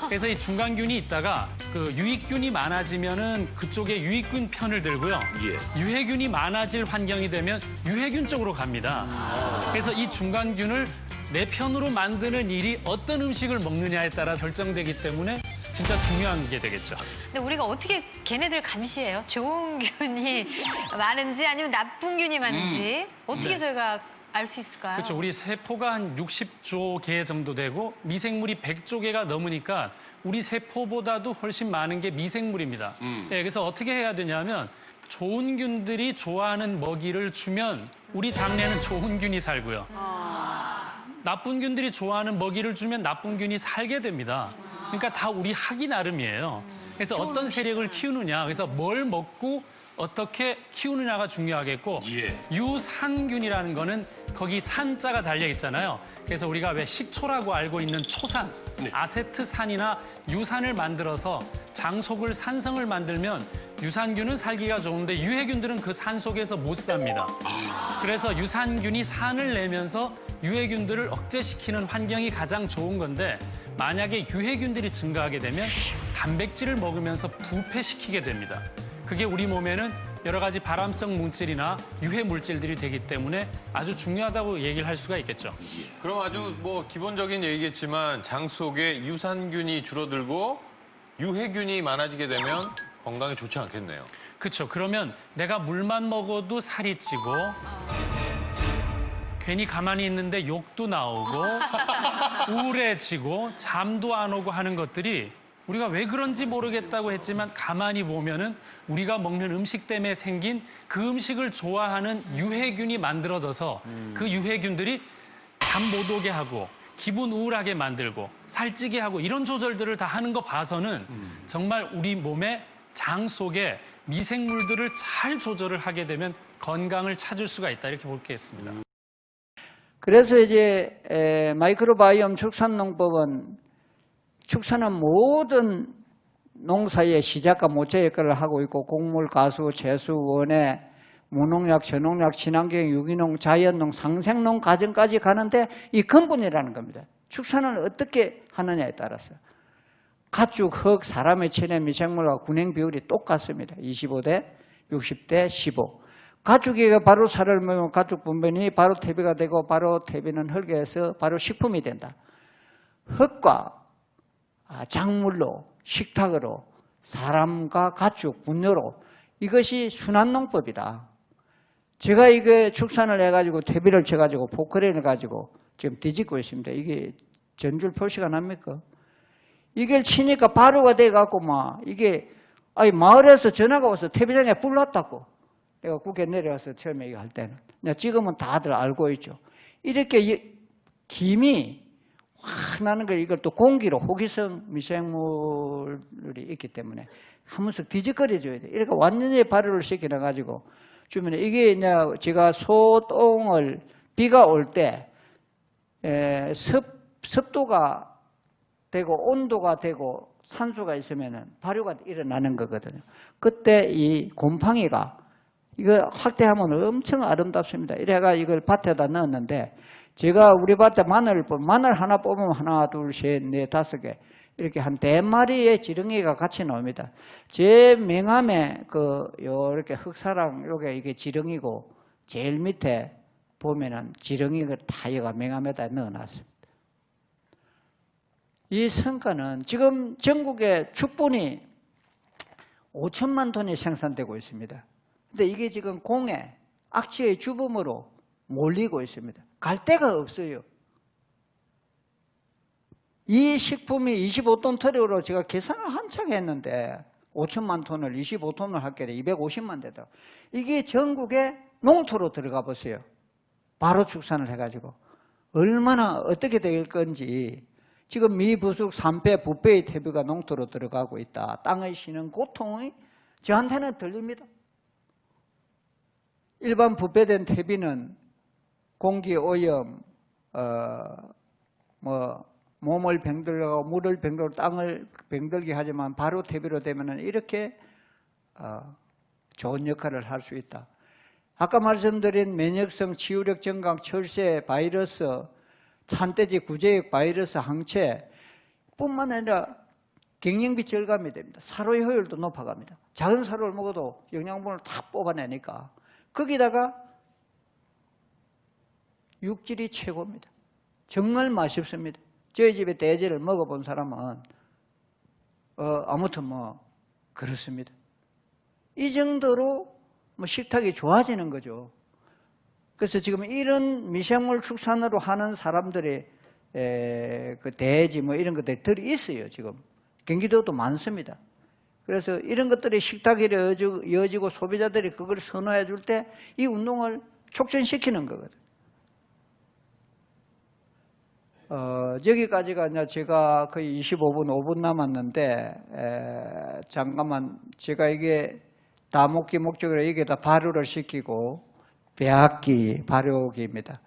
그래서 이 중간균이 있다가 그 유익균이 많아지면은 그쪽에 유익균 편을 들고요. 유해균이 많아질 환경이 되면 유해균 쪽으로 갑니다. 그래서 이 중간균을 내 편으로 만드는 일이 어떤 음식을 먹느냐에 따라 결정되기 때문에 진짜 중요한 게 되겠죠. 근데 우리가 어떻게 걔네들 감시해요? 좋은 균이 많은지 아니면 나쁜 균이 많은지 어떻게 저희가 알 수 있을까요? 그렇죠. 우리 세포가 한 60조 개 정도 되고 미생물이 100조 개가 넘으니까 우리 세포보다도 훨씬 많은 게 미생물입니다. 네, 그래서 어떻게 해야 되냐면 좋은 균들이 좋아하는 먹이를 주면 우리 장내는 좋은 균이 살고요. 나쁜 균들이 좋아하는 먹이를 주면 나쁜 균이 살게 됩니다. 그러니까 다 우리 하기 나름이에요. 그래서 어떤 세력을 키우느냐, 그래서 뭘 먹고 어떻게 키우느냐가 중요하겠고 유산균이라는 거는 거기 산자가 달려 있잖아요. 그래서 우리가 왜 식초라고 알고 있는 초산, 아세트산이나 유산을 만들어서 장속을 산성을 만들면 유산균은 살기가 좋은데 유해균들은 그 산 속에서 못 삽니다. 그래서 유산균이 산을 내면서 유해균들을 억제시키는 환경이 가장 좋은 건데 만약에 유해균들이 증가하게 되면 단백질을 먹으면서 부패시키게 됩니다. 그게 우리 몸에는 여러 가지 발암성 물질이나 유해 물질들이 되기 때문에 아주 중요하다고 얘기를 할 수가 있겠죠. 그럼 아주 뭐 기본적인 얘기겠지만 장 속에 유산균이 줄어들고 유해균이 많아지게 되면 건강에 좋지 않겠네요. 그렇죠. 그러면 내가 물만 먹어도 살이 찌고 괜히 가만히 있는데 욕도 나오고 우울해지고 잠도 안 오고 하는 것들이 우리가 왜 그런지 모르겠다고 했지만 가만히 보면은 우리가 먹는 음식 때문에 생긴 그 음식을 좋아하는 유해균이 만들어져서 그 유해균들이 잠 못 오게 하고 기분 우울하게 만들고 살찌게 하고 이런 조절들을 다 하는 거 봐서는 정말 우리 몸의 장 속에 미생물들을 잘 조절을 하게 되면 건강을 찾을 수가 있다 이렇게 볼 게 있습니다. 그래서 이제 마이크로바이옴 축산농법은 축산은 모든 농사의 시작과 모체 역할을 하고 있고 곡물, 가수, 채수, 원해, 무농약, 저농약, 친환경, 유기농, 자연농, 상생농 과정까지 가는데 이 근본이라는 겁니다. 축산을 어떻게 하느냐에 따라서 가축, 흙, 사람의 체내 미생물과 균형 비율이 똑같습니다. 25대 60대 15. 가축이 바로 살을 먹으면 가축 분변이 바로 퇴비가 되고 바로 퇴비는 흙에서 바로 식품이 된다. 흙과 작물로, 식탁으로, 사람과 가축, 분뇨로 이것이 순환농법이다. 제가 이게 축산을 해가지고 퇴비를 쳐가지고 포크레인을 가지고 지금 뒤집고 있습니다. 이게 전줄 표시가 납니까? 이걸 치니까 바로가 돼갖고 이게 마을에서 전화가 와서 퇴비장에 불 났다고. 내가 국회 내려와서 처음에 이거 할 때는. 지금은 다들 알고 있죠. 이렇게 김이 확 나는 걸 이걸 또 공기로 호기성 미생물이 있기 때문에 한 번씩 뒤적거려줘야 돼. 이렇게 완전히 발효를 시켜놔가지고 주면은 이게 이제 제가 소똥을 비가 올 때 습도가 되고 온도가 되고 산소가 있으면은 발효가 일어나는 거거든요. 그때 이 곰팡이가 이거 확대하면 엄청 아름답습니다. 이래가 이걸 밭에다 넣었는데 제가 우리 밭에 마늘 하나 뽑으면 하나, 둘, 셋, 넷, 다섯 개 이렇게 한 4마리의 지렁이가 같이 나옵니다. 제 명함에 요렇게 흑사랑 요게 이게 지렁이고 제일 밑에 보면은 지렁이를 다 얘가 명함에다 넣어놨습니다. 이 성과는 지금 전국에 축분이 5천만 톤이 생산되고 있습니다. 근데 이게 지금 공해, 악취의 주범으로 몰리고 있습니다. 갈 데가 없어요. 이 식품이 25톤 트럭으로 제가 계산을 한창 했는데 5천만 톤을 25톤을 할게 250만 되더라고요. 이게 전국에 농토로 들어가 보세요. 바로 축산을 해가지고 얼마나 어떻게 될 건지 지금 미부숙 3배, 부패의 퇴비가 농토로 들어가고 있다. 땅의 쉬는 고통이 저한테는 들립니다. 일반 부패된 퇴비는 공기 오염, 몸을 병들고 물을 병들고 땅을 병들게 하지만 바로 퇴비로 되면은 이렇게 좋은 역할을 할 수 있다. 아까 말씀드린 면역성, 치유력 증강, 철새, 바이러스, 산돼지, 구제역, 바이러스, 항체 뿐만 아니라 경영비 절감이 됩니다. 사료의 효율도 높아갑니다. 작은 사료를 먹어도 영양분을 다 뽑아내니까 거기다가 육질이 최고입니다. 정말 맛있습니다. 저희 집에 돼지를 먹어본 사람은 아무튼 그렇습니다. 이 정도로 식탁이 좋아지는 거죠. 그래서 지금 이런 미생물 축산으로 하는 사람들이 그 돼지 이런 것들이 들이 있어요. 지금 경기도도 많습니다. 그래서 이런 것들이 식탁에 이어지고 소비자들이 그걸 선호해 줄 때 이 운동을 촉진시키는 거거든요. 여기까지가 이제 제가 거의 25분, 5분 남았는데, 잠깐만, 제가 이게 다목기 목적으로 여기에다 발효를 시키고, 배합기 발효기입니다.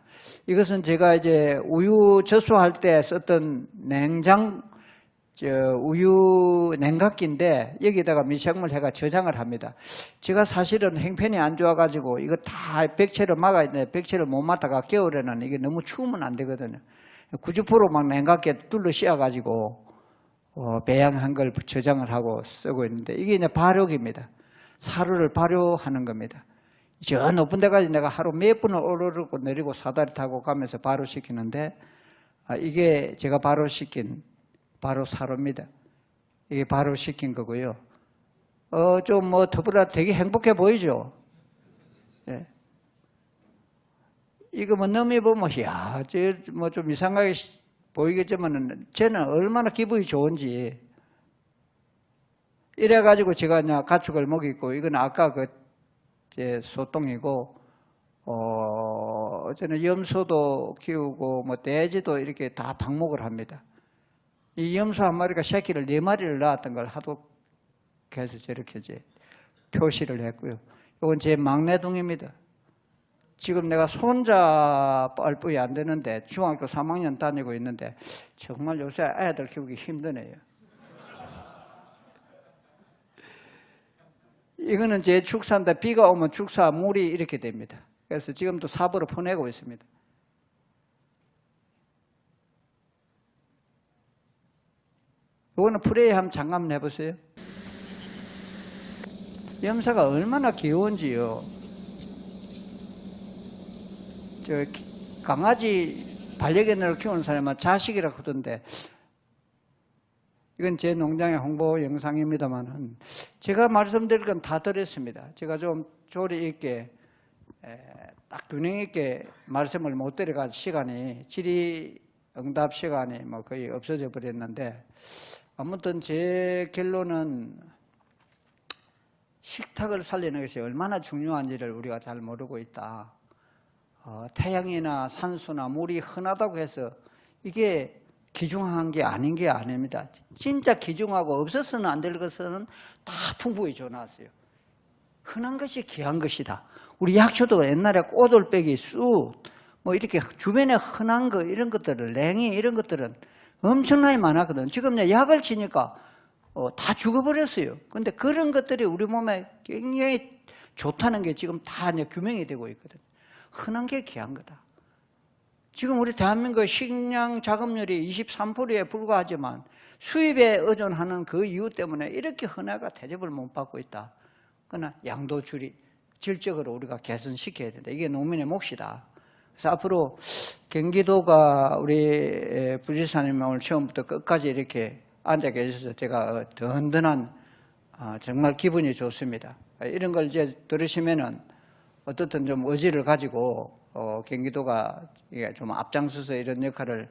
이것은 제가 이제 우유 젖소할 때 썼던 우유 냉각기인데 여기다가 미생물 해가 저장을 합니다. 제가 사실은 행편이 안 좋아가지고 이거 다 백체를 막아야 되는데 백체를 못 맡다가 겨울에는 이게 너무 추우면 안 되거든요. 90% 막 냉각기에 둘러 씌워가지고 배양한 걸 저장을 하고 쓰고 있는데 이게 이제 발효기입니다. 사료를 발효하는 겁니다. 저 높은 데까지 내가 하루 몇 번을 오르고 내리고 사다리 타고 가면서 발효시키는데 이게 제가 발효시킨 바로 사료입니다. 이게 발효시킨 거고요. 좀 뭐 더불어 되게 행복해 보이죠? 예. 이거 뭐 넘이 보면, 야, 뭐 좀 이상하게 보이겠지만은, 쟤는 얼마나 기분이 좋은지. 이래가지고 제가 그냥 가축을 먹이고, 이건 아까 제 소똥이고, 저는 염소도 키우고, 뭐 돼지도 이렇게 다 방목을 합니다. 이 염소 한 마리가 새끼를 4마리를 낳았던 걸 하도해서 저렇게 이제 표시를 했고요. 이건 제 막내둥입니다. 지금 내가 손자 뻘뿐이 안 되는데 중학교 3학년 다니고 있는데 정말 요새 애들 키우기 힘드네요. 이거는 제 축사인데 비가 오면 축사 물이 이렇게 됩니다. 그래서 지금도 삽으로 퍼내고 있습니다. 이거는 프레이 한번 잠깐 해보세요. 염소가 얼마나 귀여운지요. 강아지 반려견을 키우는 사람은 자식이라고 하던데, 이건 제 농장의 홍보 영상입니다만은 제가 말씀드릴 건 다 들었습니다. 제가 좀 조리 있게 딱 균형 있게 말씀을 못 드려가지고 시간이 질의응답 시간이 뭐 거의 없어져 버렸는데, 아무튼 제 결론은 식탁을 살리는 것이 얼마나 중요한지를 우리가 잘 모르고 있다. 태양이나 산소나 물이 흔하다고 해서 이게 귀중한 게 아닌 게 아닙니다. 진짜 귀중하고 없어서는 안 될 것은 다 풍부히 줘놨어요. 흔한 것이 귀한 것이다. 우리 약초도 옛날에 꼬돌빼기, 쑥, 뭐 이렇게 주변에 흔한 거 이런 것들을 냉이 이런 것들은 엄청나게 많았거든. 지금 약을 치니까 다 죽어버렸어요. 근데 그런 것들이 우리 몸에 굉장히 좋다는 게 지금 다 이제 규명이 되고 있거든. 흔한 게 귀한 거다. 지금 우리 대한민국 식량 자급률이 23%에 불과하지만 수입에 의존하는 그 이유 때문에 이렇게 흔해가 대접을 못 받고 있다. 그러나 양도 질적으로 우리가 개선시켜야 된다. 이게 농민의 몫이다. 그래서 앞으로 경기도가 우리 부지사님이 오늘 처음부터 끝까지 이렇게 앉아 계셔서 제가 더 든든한 정말 기분이 좋습니다. 이런 걸 이제 들으시면은 어떻든 좀 의지를 가지고 경기도가 좀 앞장서서 이런 역할을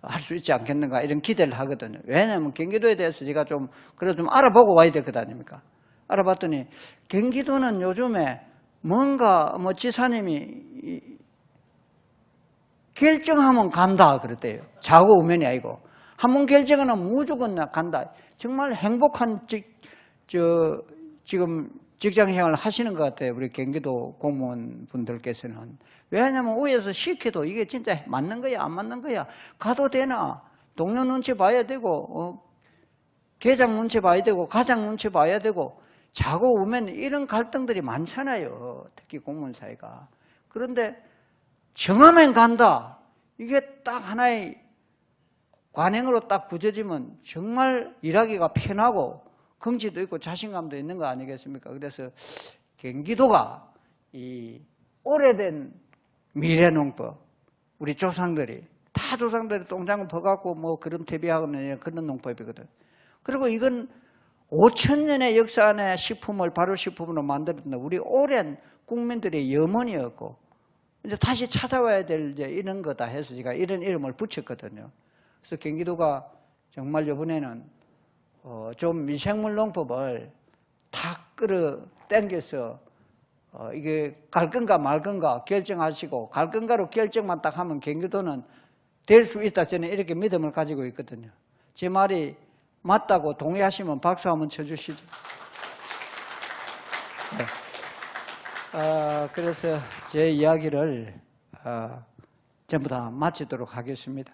할 수 있지 않겠는가 이런 기대를 하거든요. 왜냐하면 경기도에 대해서 제가 좀 그래도 좀 알아보고 와야 될 것 아닙니까? 알아봤더니 경기도는 요즘에 뭔가 뭐 지사님이 결정하면 간다 그랬대요. 자고 우면이 아니고 한번 결정하면 무조건 간다. 정말 행복한 지금 직장생활을 하시는 것 같아요. 우리 경기도 공무원분들께서는. 왜냐하면 위에서 시켜도 이게 진짜 맞는 거야 안 맞는 거야 가도 되나 동료 눈치 봐야 되고 계장 눈치 봐야 되고 가장 눈치 봐야 되고 자고 오면 이런 갈등들이 많잖아요. 특히 공무원 사회가. 그런데 정하면 간다. 이게 딱 하나의 관행으로 딱 굳어지면 정말 일하기가 편하고 긍지도 있고 자신감도 있는 거 아니겠습니까? 그래서 경기도가 이 오래된 미래농법, 우리 조상들이 다 조상들이 똥장을 퍼갖고 뭐 그런 퇴비하는 그런 농법이거든. 그리고 이건 5,000년의 역사 안에 식품을 발효식품으로 만들었는데 우리 오랜 국민들의 염원이었고 이제 다시 찾아와야 될 이제 이런 거다 해서 제가 이런 이름을 붙였거든요. 그래서 경기도가 정말 이번에는 좀 미생물 농법을 탁 끌어 당겨서 이게 갈 건가 말 건가 결정하시고 갈 건가로 결정만 딱 하면 경기도는 될 수 있다 저는 이렇게 믿음을 가지고 있거든요. 제 말이 맞다고 동의하시면 박수 한번 쳐주시죠. 네. 그래서 제 이야기를 전부 다 마치도록 하겠습니다.